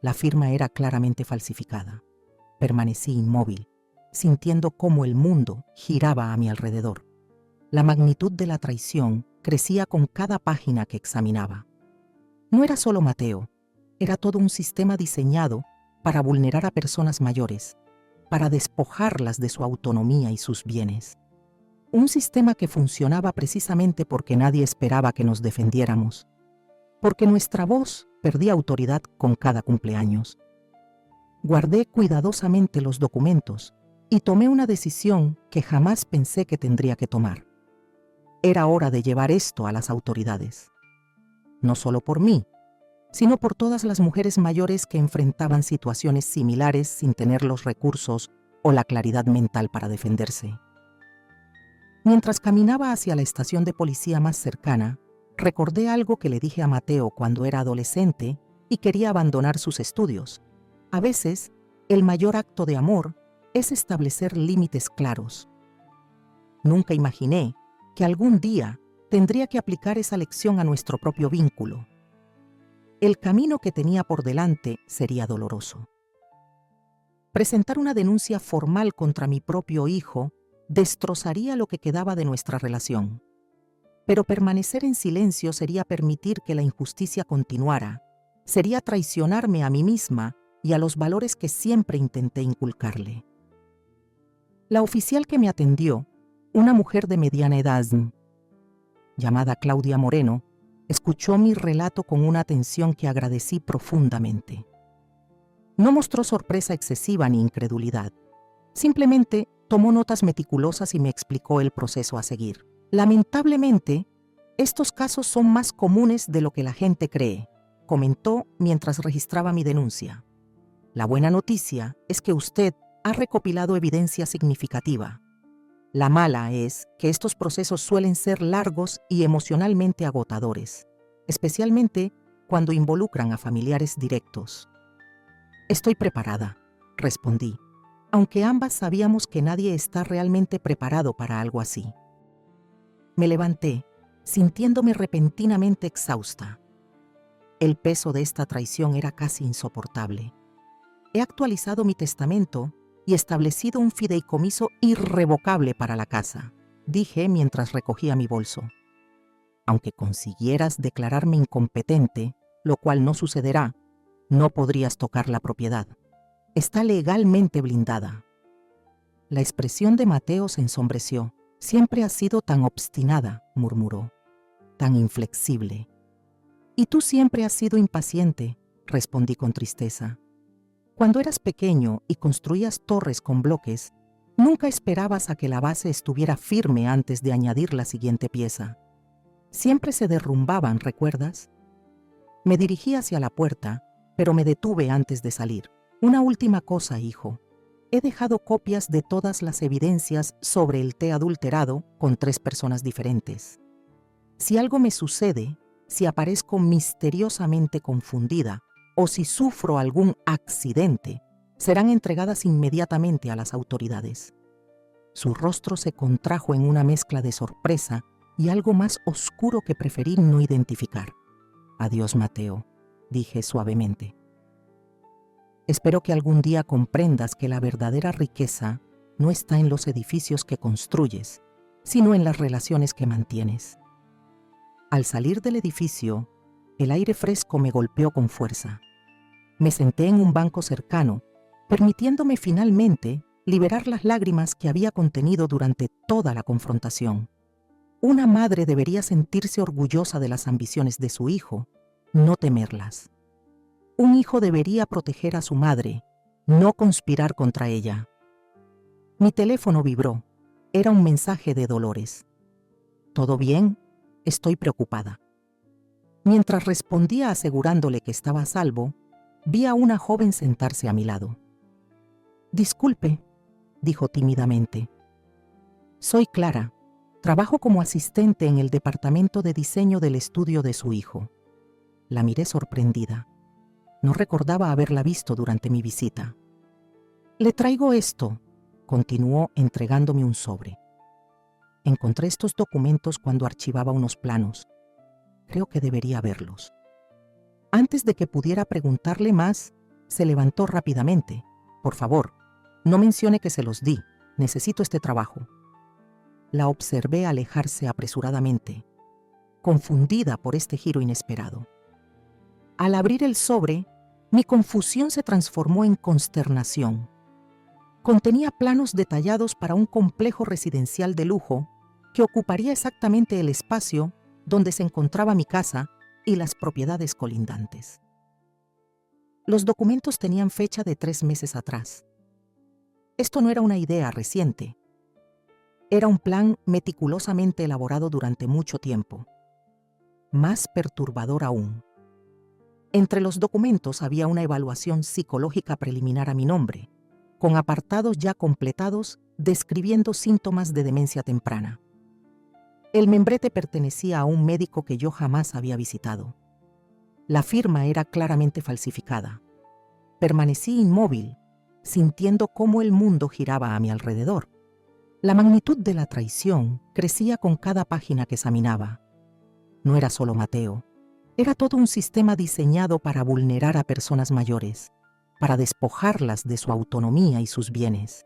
La firma era claramente falsificada. Permanecí inmóvil, sintiendo cómo el mundo giraba a mi alrededor. La magnitud de la traición crecía con cada página que examinaba. No era solo Mateo, era todo un sistema diseñado para vulnerar a personas mayores, para despojarlas de su autonomía y sus bienes. Un sistema que funcionaba precisamente porque nadie esperaba que nos defendiéramos, porque nuestra voz perdía autoridad con cada cumpleaños. Guardé cuidadosamente los documentos, y tomé una decisión que jamás pensé que tendría que tomar. Era hora de llevar esto a las autoridades. No solo por mí, sino por todas las mujeres mayores que enfrentaban situaciones similares sin tener los recursos o la claridad mental para defenderse. Mientras caminaba hacia la estación de policía más cercana, recordé algo que le dije a Mateo cuando era adolescente y quería abandonar sus estudios. A veces, el mayor acto de amor es establecer límites claros. Nunca imaginé que algún día tendría que aplicar esa lección a nuestro propio vínculo. El camino que tenía por delante sería doloroso. Presentar una denuncia formal contra mi propio hijo destrozaría lo que quedaba de nuestra relación. Pero permanecer en silencio sería permitir que la injusticia continuara, sería traicionarme a mí misma y a los valores que siempre intenté inculcarle. La oficial que me atendió, una mujer de mediana edad, llamada Claudia Moreno, escuchó mi relato con una atención que agradecí profundamente. No mostró sorpresa excesiva ni incredulidad. Simplemente tomó notas meticulosas y me explicó el proceso a seguir. Lamentablemente, estos casos son más comunes de lo que la gente cree, comentó mientras registraba mi denuncia. La buena noticia es que usted ha recopilado evidencia significativa. La mala es que estos procesos suelen ser largos y emocionalmente agotadores, especialmente cuando involucran a familiares directos. Estoy preparada, respondí, aunque ambas sabíamos que nadie está realmente preparado para algo así. Me levanté, sintiéndome repentinamente exhausta. El peso de esta traición era casi insoportable. He actualizado mi testamento y establecido un fideicomiso irrevocable para la casa, dije mientras recogía mi bolso. Aunque consiguieras declararme incompetente, lo cual no sucederá, no podrías tocar la propiedad. Está legalmente blindada. La expresión de Mateo se ensombreció. Siempre has sido tan obstinada, murmuró, tan inflexible. Y tú siempre has sido impaciente, respondí con tristeza. Cuando eras pequeño y construías torres con bloques, nunca esperabas a que la base estuviera firme antes de añadir la siguiente pieza. Siempre se derrumbaban, ¿recuerdas? Me dirigí hacia la puerta, pero me detuve antes de salir. Una última cosa, hijo. He dejado copias de todas las evidencias sobre el té adulterado con 3 personas diferentes. Si algo me sucede, si aparezco misteriosamente confundida o si sufro algún accidente, serán entregadas inmediatamente a las autoridades. Su rostro se contrajo en una mezcla de sorpresa y algo más oscuro que preferí no identificar. Adiós, Mateo, dije suavemente. Espero que algún día comprendas que la verdadera riqueza no está en los edificios que construyes, sino en las relaciones que mantienes. Al salir del edificio, el aire fresco me golpeó con fuerza. Me senté en un banco cercano, permitiéndome finalmente liberar las lágrimas que había contenido durante toda la confrontación. Una madre debería sentirse orgullosa de las ambiciones de su hijo, no temerlas. Un hijo debería proteger a su madre, no conspirar contra ella. Mi teléfono vibró. Era un mensaje de Dolores. ¿Todo bien? Estoy preocupada. Mientras respondía asegurándole que estaba a salvo, vi a una joven sentarse a mi lado. Disculpe, dijo tímidamente. Soy Clara. Trabajo como asistente en el departamento de diseño del estudio de su hijo. La miré sorprendida. No recordaba haberla visto durante mi visita. Le traigo esto, continuó entregándome un sobre. Encontré estos documentos cuando archivaba unos planos. Creo que debería verlos. Antes de que pudiera preguntarle más, se levantó rápidamente. Por favor, no mencione que se los di. Necesito este trabajo. La observé alejarse apresuradamente, confundida por este giro inesperado. Al abrir el sobre, mi confusión se transformó en consternación. Contenía planos detallados para un complejo residencial de lujo que ocuparía exactamente el espacio donde se encontraba mi casa y las propiedades colindantes. Los documentos tenían fecha de 3 meses atrás. Esto no era una idea reciente. Era un plan meticulosamente elaborado durante mucho tiempo. Más perturbador aún. Entre los documentos había una evaluación psicológica preliminar a mi nombre, con apartados ya completados describiendo síntomas de demencia temprana. El membrete pertenecía a un médico que yo jamás había visitado. La firma era claramente falsificada. Permanecí inmóvil, sintiendo cómo el mundo giraba a mi alrededor. La magnitud de la traición crecía con cada página que examinaba. No era solo Mateo, era todo un sistema diseñado para vulnerar a personas mayores, para despojarlas de su autonomía y sus bienes.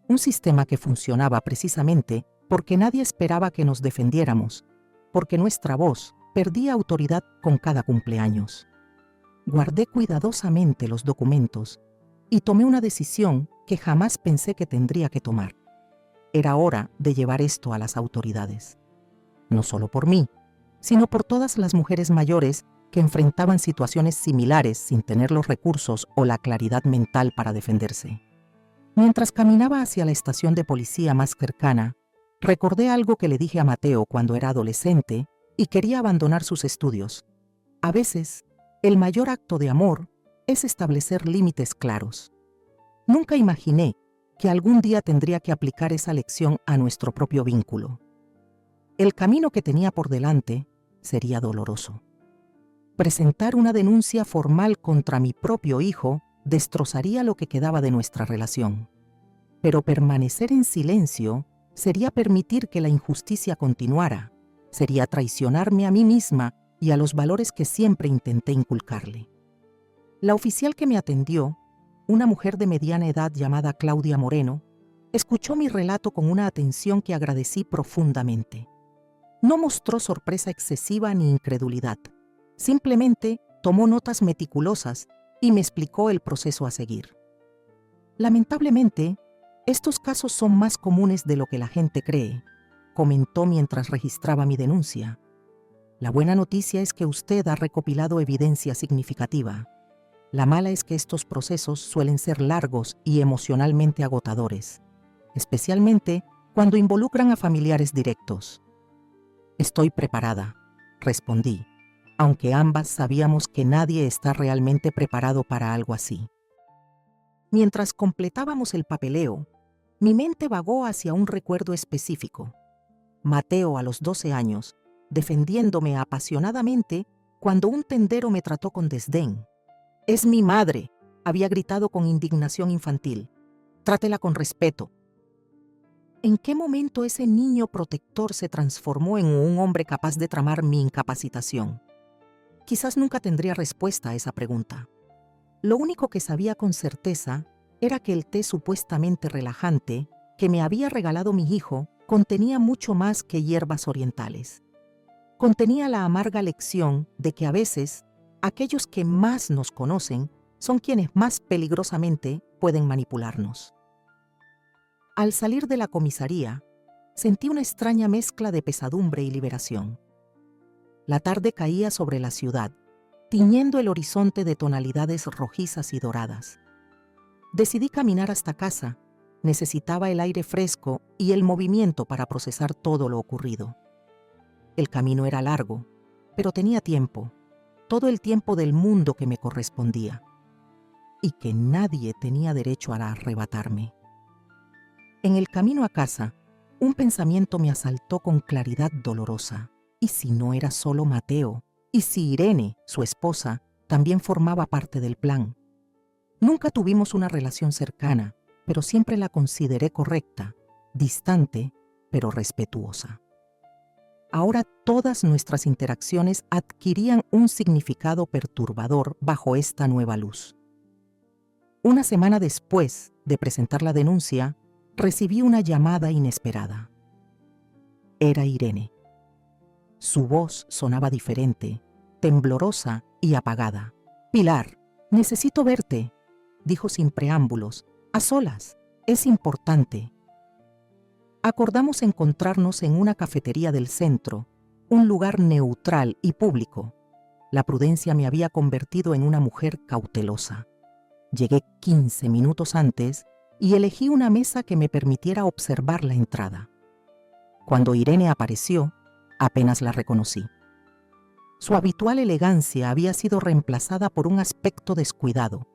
Un sistema que funcionaba precisamente porque nadie esperaba que nos defendiéramos, porque nuestra voz perdía autoridad con cada cumpleaños. Guardé cuidadosamente los documentos y tomé una decisión que jamás pensé que tendría que tomar. Era hora de llevar esto a las autoridades. No solo por mí, sino por todas las mujeres mayores que enfrentaban situaciones similares sin tener los recursos o la claridad mental para defenderse. Mientras caminaba hacia la estación de policía más cercana, recordé algo que le dije a Mateo cuando era adolescente y quería abandonar sus estudios. A veces, el mayor acto de amor es establecer límites claros. Nunca imaginé que algún día tendría que aplicar esa lección a nuestro propio vínculo. El camino que tenía por delante sería doloroso. Presentar una denuncia formal contra mi propio hijo destrozaría lo que quedaba de nuestra relación. Pero permanecer en silencio sería permitir que la injusticia continuara, sería traicionarme a mí misma y a los valores que siempre intenté inculcarle. La oficial que me atendió, una mujer de mediana edad llamada Claudia Moreno, escuchó mi relato con una atención que agradecí profundamente. No mostró sorpresa excesiva ni incredulidad. Simplemente tomó notas meticulosas y me explicó el proceso a seguir. Lamentablemente, estos casos son más comunes de lo que la gente cree, comentó mientras registraba mi denuncia. La buena noticia es que usted ha recopilado evidencia significativa. La mala es que estos procesos suelen ser largos y emocionalmente agotadores, especialmente cuando involucran a familiares directos. Estoy preparada, respondí, aunque ambas sabíamos que nadie está realmente preparado para algo así. Mientras completábamos el papeleo, mi mente vagó hacia un recuerdo específico. Mateo, a los 12 años, defendiéndome apasionadamente cuando un tendero me trató con desdén. «Es mi madre», había gritado con indignación infantil. «Trátela con respeto». ¿En qué momento ese niño protector se transformó en un hombre capaz de tramar mi incapacitación? Quizás nunca tendría respuesta a esa pregunta. Lo único que sabía con certeza era que el té supuestamente relajante que me había regalado mi hijo contenía mucho más que hierbas orientales. Contenía la amarga lección de que a veces aquellos que más nos conocen son quienes más peligrosamente pueden manipularnos. Al salir de la comisaría, sentí una extraña mezcla de pesadumbre y liberación. La tarde caía sobre la ciudad, tiñendo el horizonte de tonalidades rojizas y doradas. Decidí caminar hasta casa. Necesitaba el aire fresco y el movimiento para procesar todo lo ocurrido. El camino era largo, pero tenía tiempo, todo el tiempo del mundo que me correspondía, y que nadie tenía derecho a arrebatarme. En el camino a casa, un pensamiento me asaltó con claridad dolorosa. ¿Y si no era solo Mateo? ¿Y si Irene, su esposa, también formaba parte del plan? Nunca tuvimos una relación cercana, pero siempre la consideré correcta, distante, pero respetuosa. Ahora todas nuestras interacciones adquirían un significado perturbador bajo esta nueva luz. Una semana después de presentar la denuncia, recibí una llamada inesperada. Era Irene. Su voz sonaba diferente, temblorosa y apagada. «Pilar, necesito verte», dijo sin preámbulos, «a solas, es importante». Acordamos encontrarnos en una cafetería del centro, un lugar neutral y público. La prudencia me había convertido en una mujer cautelosa. Llegué 15 minutos antes y elegí una mesa que me permitiera observar la entrada. Cuando Irene apareció, apenas la reconocí. Su habitual elegancia había sido reemplazada por un aspecto descuidado.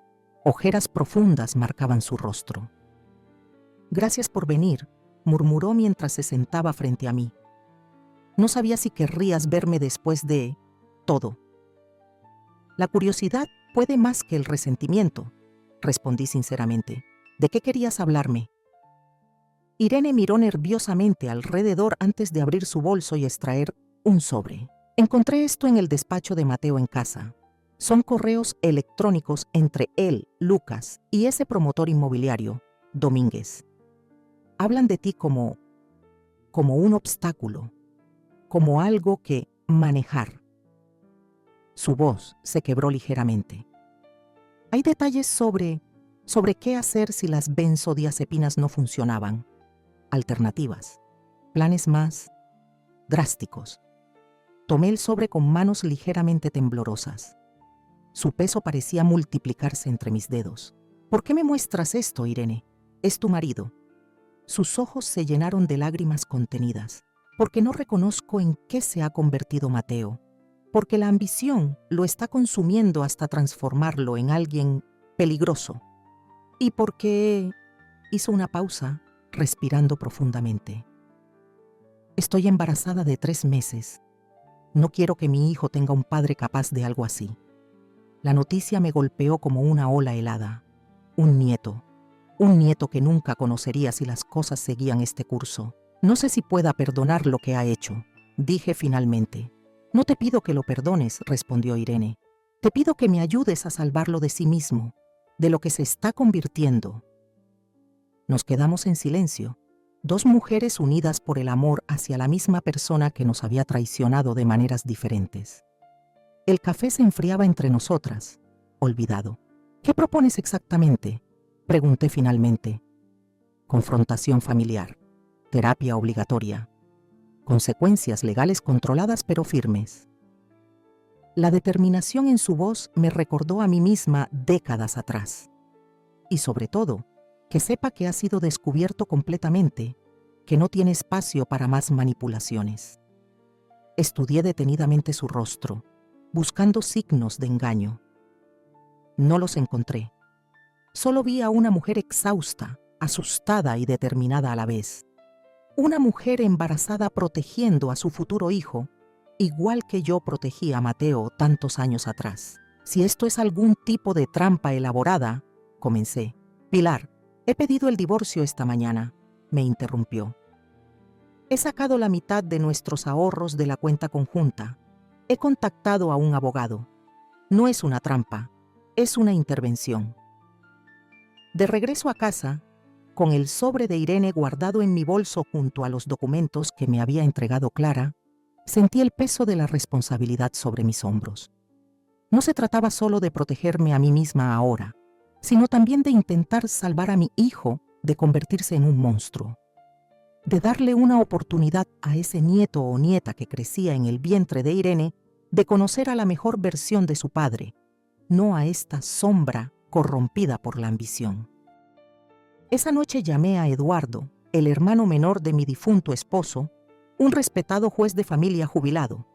Ojeras profundas marcaban su rostro. «Gracias por venir», murmuró mientras se sentaba frente a mí. «No sabía si querrías verme después de todo». «La curiosidad puede más que el resentimiento», respondí sinceramente. «¿De qué querías hablarme?» Irene miró nerviosamente alrededor antes de abrir su bolso y extraer un sobre. «Encontré esto en el despacho de Mateo en casa. Son correos electrónicos entre él, Lucas, y ese promotor inmobiliario, Domínguez. Hablan de ti como un obstáculo, como algo que manejar». Su voz se quebró ligeramente. «Hay detalles sobre qué hacer si las benzodiazepinas no funcionaban. Alternativas, planes más drásticos». Tomé el sobre con manos ligeramente temblorosas. Su peso parecía multiplicarse entre mis dedos. «¿Por qué me muestras esto, Irene? Es tu marido». Sus ojos se llenaron de lágrimas contenidas. «Porque no reconozco en qué se ha convertido Mateo. Porque la ambición lo está consumiendo hasta transformarlo en alguien peligroso. Y porque...» Hizo una pausa, respirando profundamente. «Estoy embarazada de 3 meses. No quiero que mi hijo tenga un padre capaz de algo así». La noticia me golpeó como una ola helada. Un nieto que nunca conocería si las cosas seguían este curso. «No sé si pueda perdonar lo que ha hecho», dije finalmente. «No te pido que lo perdones», respondió Irene. «Te pido que me ayudes a salvarlo de sí mismo, de lo que se está convirtiendo». Nos quedamos en silencio, 2 mujeres unidas por el amor hacia la misma persona que nos había traicionado de maneras diferentes. El café se enfriaba entre nosotras, olvidado. «¿Qué propones exactamente?», pregunté finalmente. «Confrontación familiar, terapia obligatoria, consecuencias legales controladas pero firmes». La determinación en su voz me recordó a mí misma décadas atrás. «Y sobre todo, que sepa que ha sido descubierto completamente, que no tiene espacio para más manipulaciones». Estudié detenidamente su rostro, buscando signos de engaño. No los encontré. Solo vi a una mujer exhausta, asustada y determinada a la vez. Una mujer embarazada protegiendo a su futuro hijo, igual que yo protegí a Mateo tantos años atrás. «Si esto es algún tipo de trampa elaborada», comencé. «Pilar, he pedido el divorcio esta mañana», me interrumpió. «He sacado la mitad de nuestros ahorros de la cuenta conjunta. He contactado a un abogado. No es una trampa, es una intervención». De regreso a casa, con el sobre de Irene guardado en mi bolso junto a los documentos que me había entregado Clara, sentí el peso de la responsabilidad sobre mis hombros. No se trataba solo de protegerme a mí misma ahora, sino también de intentar salvar a mi hijo de convertirse en un monstruo, de darle una oportunidad a ese nieto o nieta que crecía en el vientre de Irene de conocer a la mejor versión de su padre, no a esta sombra corrompida por la ambición. Esa noche llamé a Eduardo, el hermano menor de mi difunto esposo, un respetado juez de familia jubilado.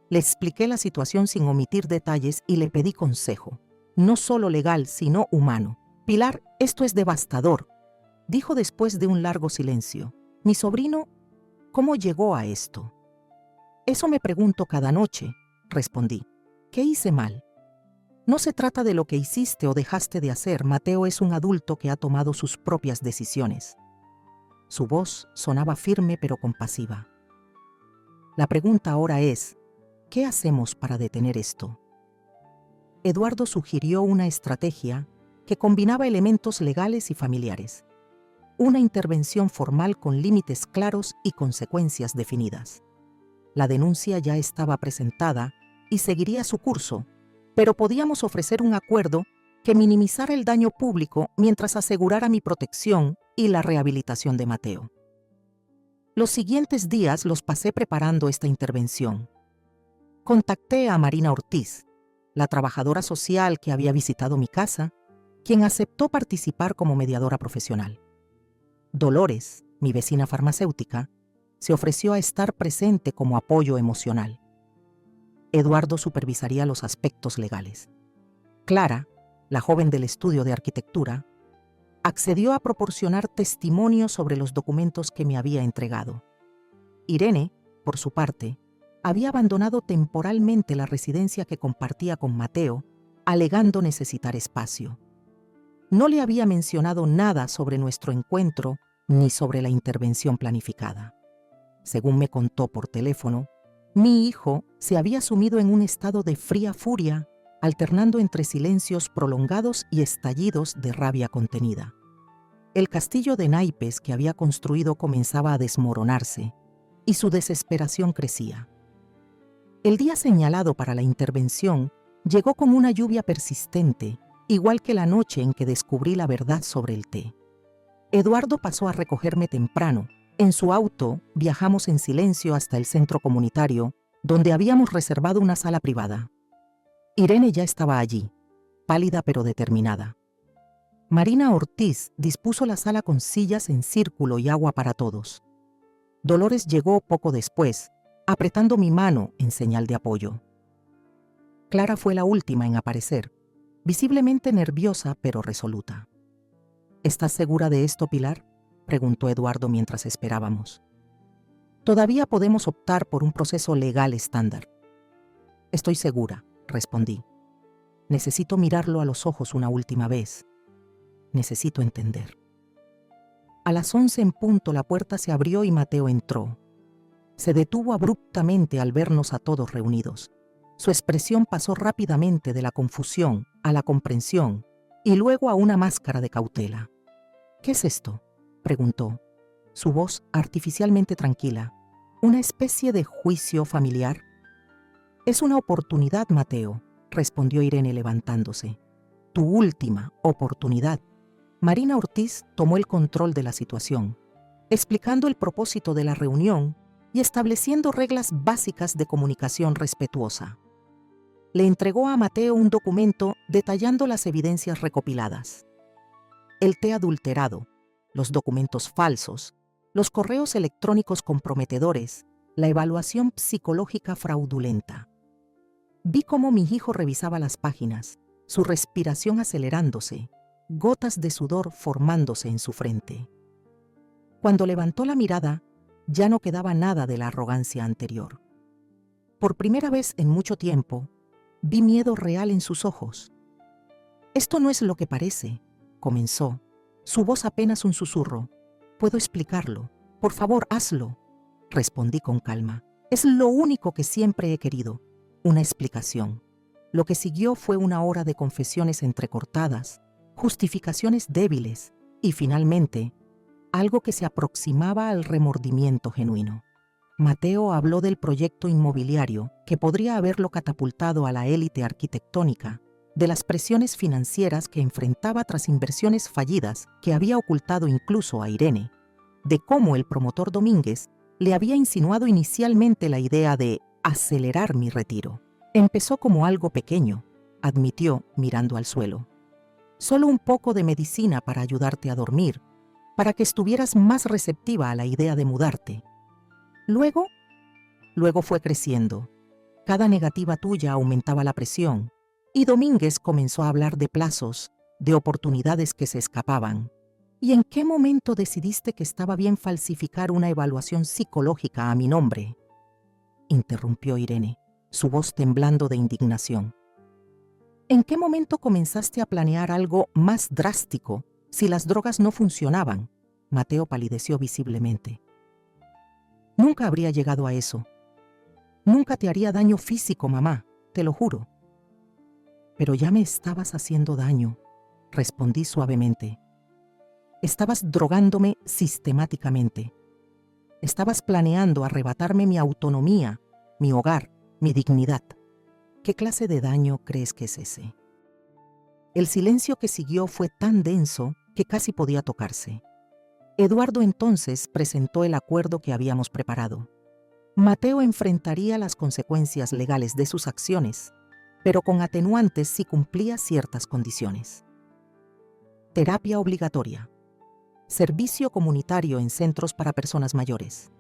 Le expliqué la situación sin omitir detalles y le pedí consejo, no solo legal, sino humano. «Pilar, esto es devastador», dijo después de un largo silencio. «Mi sobrino, ¿cómo llegó a esto?». «Eso me pregunto cada noche», respondí. «¿Qué hice mal?». «No se trata de lo que hiciste o dejaste de hacer. Mateo es un adulto que ha tomado sus propias decisiones». Su voz sonaba firme pero compasiva. «La pregunta ahora es, ¿qué hacemos para detener esto?». Eduardo sugirió una estrategia que combinaba elementos legales y familiares. Una intervención formal con límites claros y consecuencias definidas. La denuncia ya estaba presentada y seguiría su curso, pero podíamos ofrecer un acuerdo que minimizara el daño público mientras asegurara mi protección y la rehabilitación de Mateo. Los siguientes días los pasé preparando esta intervención. Contacté a Marina Ortiz, la trabajadora social que había visitado mi casa, quien aceptó participar como mediadora profesional. Dolores, mi vecina farmacéutica, se ofreció a estar presente como apoyo emocional. Eduardo supervisaría los aspectos legales. Clara, la joven del estudio de arquitectura, accedió a proporcionar testimonio sobre los documentos que me había entregado. Irene, por su parte, había abandonado temporalmente la residencia que compartía con Mateo, alegando necesitar espacio. No le había mencionado nada sobre nuestro encuentro ni sobre la intervención planificada. Según me contó por teléfono, mi hijo se había sumido en un estado de fría furia, alternando entre silencios prolongados y estallidos de rabia contenida. El castillo de naipes que había construido comenzaba a desmoronarse y su desesperación crecía. El día señalado para la intervención llegó con una lluvia persistente, igual que la noche en que descubrí la verdad sobre el té. Eduardo pasó a recogerme temprano. En su auto viajamos en silencio hasta el centro comunitario, donde habíamos reservado una sala privada. Irene ya estaba allí, pálida pero determinada. Marina Ortiz dispuso la sala con sillas en círculo y agua para todos. Dolores llegó poco después, apretando mi mano en señal de apoyo. Clara fue la última en aparecer, visiblemente nerviosa pero resoluta. ¿Estás segura de esto, Pilar?, preguntó Eduardo mientras esperábamos. Todavía podemos optar por un proceso legal estándar. Estoy segura, respondí. Necesito mirarlo a los ojos una última vez. Necesito entender. A las 11 en punto la puerta se abrió y Mateo entró. Se detuvo abruptamente al vernos a todos reunidos. Su expresión pasó rápidamente de la confusión a la comprensión y luego a una máscara de cautela. ¿Qué es esto?, preguntó, su voz artificialmente tranquila. ¿Una especie de juicio familiar? Es una oportunidad, Mateo, respondió Irene levantándose. Tu última oportunidad. Marina Ortiz tomó el control de la situación, explicando el propósito de la reunión y estableciendo reglas básicas de comunicación respetuosa. Le entregó a Mateo un documento detallando las evidencias recopiladas. El té adulterado, los documentos falsos, los correos electrónicos comprometedores, la evaluación psicológica fraudulenta. Vi cómo mi hijo revisaba las páginas, su respiración acelerándose, gotas de sudor formándose en su frente. Cuando levantó la mirada, ya no quedaba nada de la arrogancia anterior. Por primera vez en mucho tiempo, vi miedo real en sus ojos. «Esto no es lo que parece», comenzó, su voz apenas un susurro. «Puedo explicarlo. Por favor, hazlo», respondí con calma. «Es lo único que siempre he querido, una explicación». Lo que siguió fue una hora de confesiones entrecortadas, justificaciones débiles y, finalmente, algo que se aproximaba al remordimiento genuino. Mateo habló del proyecto inmobiliario que podría haberlo catapultado a la élite arquitectónica, de las presiones financieras que enfrentaba tras inversiones fallidas que había ocultado incluso a Irene, de cómo el promotor Domínguez le había insinuado inicialmente la idea de acelerar mi retiro. Empezó como algo pequeño, admitió mirando al suelo. Solo un poco de medicina para ayudarte a dormir, para que estuvieras más receptiva a la idea de mudarte. Luego fue creciendo. Cada negativa tuya aumentaba la presión, y Domínguez comenzó a hablar de plazos, de oportunidades que se escapaban. ¿Y en qué momento decidiste que estaba bien falsificar una evaluación psicológica a mi nombre?, interrumpió Irene, su voz temblando de indignación. ¿En qué momento comenzaste a planear algo más drástico si las drogas no funcionaban? Mateo palideció visiblemente. Nunca habría llegado a eso. Nunca te haría daño físico, mamá, te lo juro. Pero ya me estabas haciendo daño, respondí suavemente. Estabas drogándome sistemáticamente. Estabas planeando arrebatarme mi autonomía, mi hogar, mi dignidad. ¿Qué clase de daño crees que es ese? El silencio que siguió fue tan denso que casi podía tocarse. Eduardo entonces presentó el acuerdo que habíamos preparado. Mateo enfrentaría las consecuencias legales de sus acciones, pero con atenuantes si cumplía ciertas condiciones. terapia obligatoria, servicio comunitario en centros para personas mayores,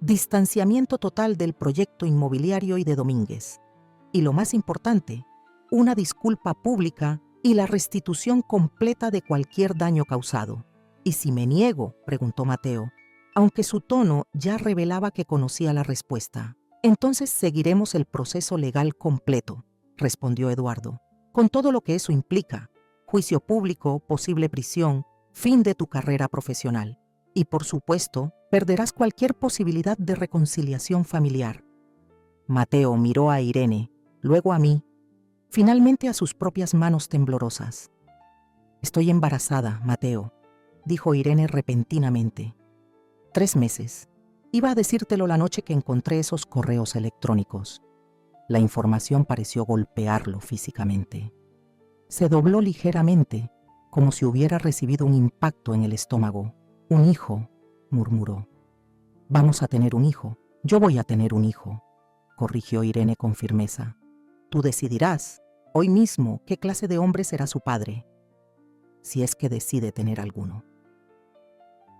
distanciamiento total del proyecto inmobiliario y de Domínguez, y lo más importante, una disculpa pública y la restitución completa de cualquier daño causado. ¿Y si me niego?, preguntó Mateo, aunque su tono ya revelaba que conocía la respuesta. Entonces seguiremos el proceso legal completo, respondió Eduardo, con todo lo que eso implica: juicio público, posible prisión, fin de tu carrera profesional. Y por supuesto, perderás cualquier posibilidad de reconciliación familiar. Mateo miró a Irene, luego a mí, finalmente a sus propias manos temblorosas. Estoy embarazada, Mateo, dijo Irene repentinamente. 3 meses. Iba a decírtelo la noche que encontré esos correos electrónicos. La información pareció golpearlo físicamente. Se dobló ligeramente, como si hubiera recibido un impacto en el estómago. Un hijo, murmuró. Vamos a tener un hijo. Yo voy a tener un hijo, corrigió Irene con firmeza. Tú decidirás, hoy mismo, qué clase de hombre será su padre, si es que decide tener alguno.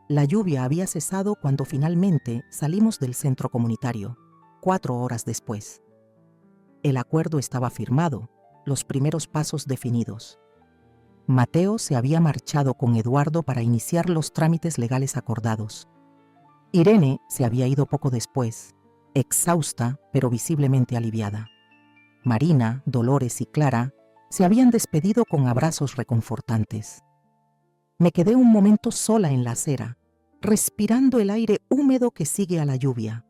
La lluvia había cesado cuando finalmente salimos del centro comunitario, 4 horas después. El acuerdo estaba firmado, los primeros pasos definidos. Mateo se había marchado con Eduardo para iniciar los trámites legales acordados. Irene se había ido poco después, exhausta pero visiblemente aliviada. Marina, Dolores y Clara se habían despedido con abrazos reconfortantes. Me quedé un momento sola en la acera, respirando el aire húmedo que sigue a la lluvia.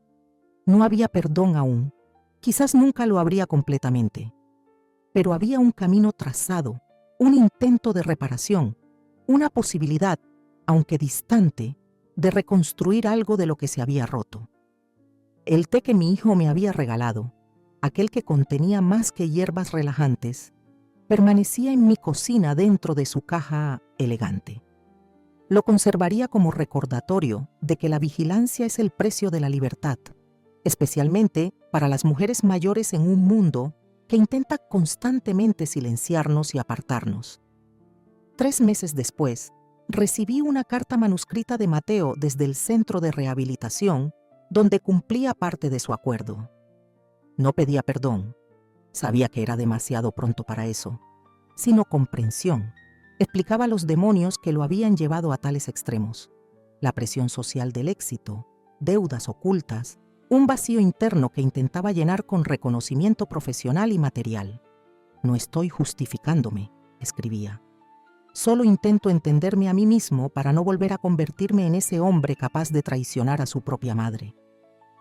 No había perdón aún, quizás nunca lo habría completamente, pero había un camino trazado, un intento de reparación, una posibilidad, aunque distante, de reconstruir algo de lo que se había roto. El té que mi hijo me había regalado, aquel que contenía más que hierbas relajantes, permanecía en mi cocina dentro de su caja elegante. Lo conservaría como recordatorio de que la vigilancia es el precio de la libertad, especialmente para las mujeres mayores en un mundo que intenta constantemente silenciarnos y apartarnos. 3 meses después, recibí una carta manuscrita de Mateo desde el centro de rehabilitación, donde cumplía parte de su acuerdo. No pedía perdón, sabía que era demasiado pronto para eso, sino comprensión. Explicaba los demonios que lo habían llevado a tales extremos: la presión social del éxito, deudas ocultas, un vacío interno que intentaba llenar con reconocimiento profesional y material. No estoy justificándome, escribía. Solo intento entenderme a mí mismo para no volver a convertirme en ese hombre capaz de traicionar a su propia madre.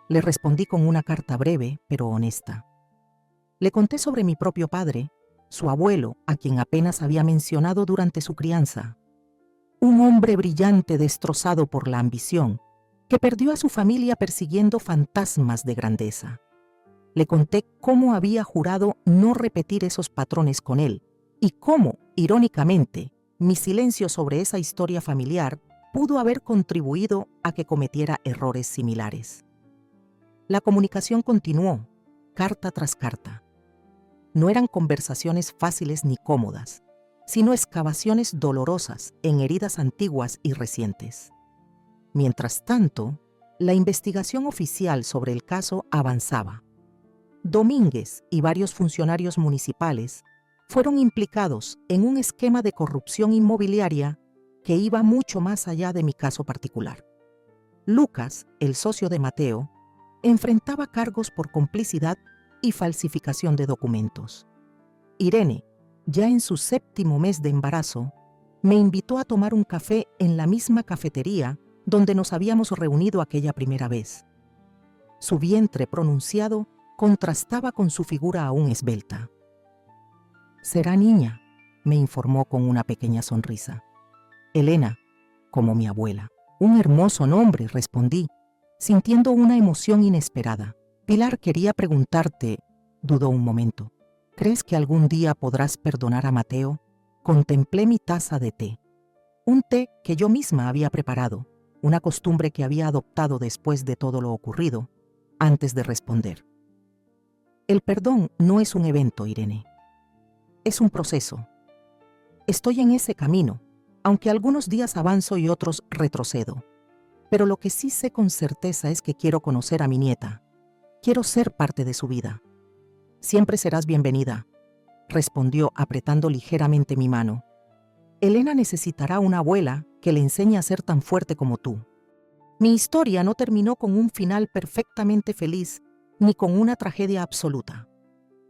Le respondí con una carta breve, pero honesta. Le conté sobre mi propio padre, su abuelo, a quien apenas había mencionado durante su crianza. Un hombre brillante destrozado por la ambición, que perdió a su familia persiguiendo fantasmas de grandeza. Le conté cómo había jurado no repetir esos patrones con él y cómo, irónicamente, mi silencio sobre esa historia familiar pudo haber contribuido a que cometiera errores similares. La comunicación continuó, carta tras carta. No eran conversaciones fáciles ni cómodas, sino excavaciones dolorosas en heridas antiguas y recientes. Mientras tanto, la investigación oficial sobre el caso avanzaba. Domínguez y varios funcionarios municipales fueron implicados en un esquema de corrupción inmobiliaria que iba mucho más allá de mi caso particular. Lucas, el socio de Mateo, enfrentaba cargos por complicidad y falsificación de documentos. Irene, ya en su 7º mes de embarazo, me invitó a tomar un café en la misma cafetería donde nos habíamos reunido aquella primera vez. Su vientre pronunciado contrastaba con su figura aún esbelta. «Será niña», me informó con una pequeña sonrisa. «Elena, como mi abuela». «Un hermoso nombre», respondí, sintiendo una emoción inesperada. «Pilar, quería preguntarte», dudó un momento, «¿crees que algún día podrás perdonar a Mateo?» Contemplé mi taza de té. Un té que yo misma había preparado, una costumbre que había adoptado después de todo lo ocurrido, antes de responder. El perdón no es un evento, Irene. Es un proceso. Estoy en ese camino, aunque algunos días avanzo y otros retrocedo. Pero lo que sí sé con certeza es que quiero conocer a mi nieta. Quiero ser parte de su vida. Siempre serás bienvenida, respondió apretando ligeramente mi mano. Elena necesitará una abuela que le enseñe a ser tan fuerte como tú. Mi historia no terminó con un final perfectamente feliz ni con una tragedia absoluta.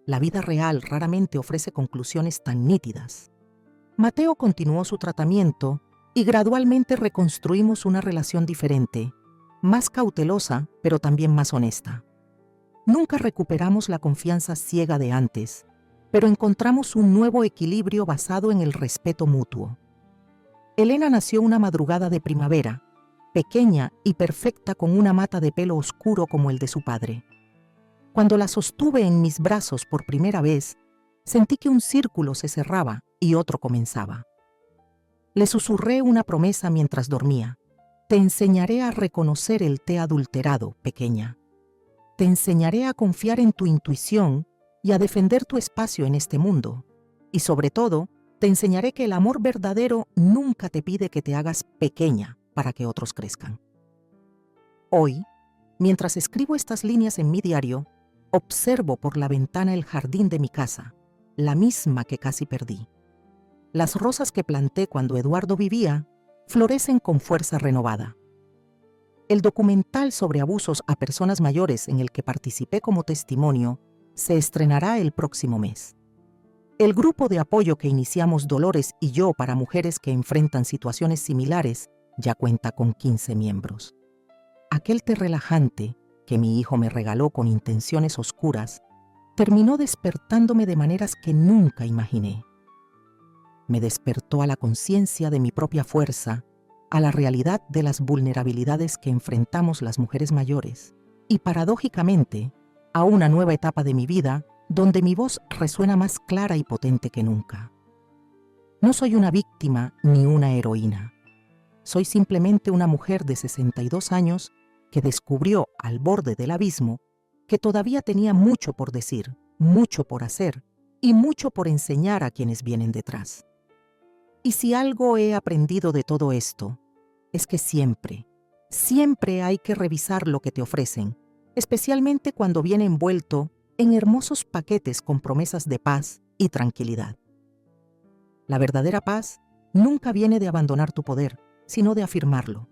La vida real raramente ofrece conclusiones tan nítidas. Mateo continuó su tratamiento y gradualmente reconstruimos una relación diferente, más cautelosa, pero también más honesta. Nunca recuperamos la confianza ciega de antes, pero encontramos un nuevo equilibrio basado en el respeto mutuo. Elena nació una madrugada de primavera, pequeña y perfecta con una mata de pelo oscuro como el de su padre. Cuando la sostuve en mis brazos por primera vez, sentí que un círculo se cerraba y otro comenzaba. Le susurré una promesa mientras dormía. Te enseñaré a reconocer el té adulterado, pequeña. Te enseñaré a confiar en tu intuición y a defender tu espacio en este mundo. Y sobre todo, te enseñaré que el amor verdadero nunca te pide que te hagas pequeña para que otros crezcan. Hoy, mientras escribo estas líneas en mi diario, observo por la ventana el jardín de mi casa, la misma que casi perdí. Las rosas que planté cuando Eduardo vivía florecen con fuerza renovada. El documental sobre abusos a personas mayores en el que participé como testimonio se estrenará el próximo mes. El grupo de apoyo que iniciamos Dolores y yo para mujeres que enfrentan situaciones similares ya cuenta con 15 miembros. Aquel té relajante que mi hijo me regaló con intenciones oscuras terminó despertándome de maneras que nunca imaginé. Me despertó a la conciencia de mi propia fuerza, a la realidad de las vulnerabilidades que enfrentamos las mujeres mayores y, paradójicamente, a una nueva etapa de mi vida donde mi voz resuena más clara y potente que nunca. No soy una víctima ni una heroína. Soy simplemente una mujer de 62 años que descubrió al borde del abismo que todavía tenía mucho por decir, mucho por hacer y mucho por enseñar a quienes vienen detrás. Y si algo he aprendido de todo esto, es que siempre hay que revisar lo que te ofrecen, especialmente cuando viene envuelto en hermosos paquetes con promesas de paz y tranquilidad. La verdadera paz nunca viene de abandonar tu poder, sino de afirmarlo.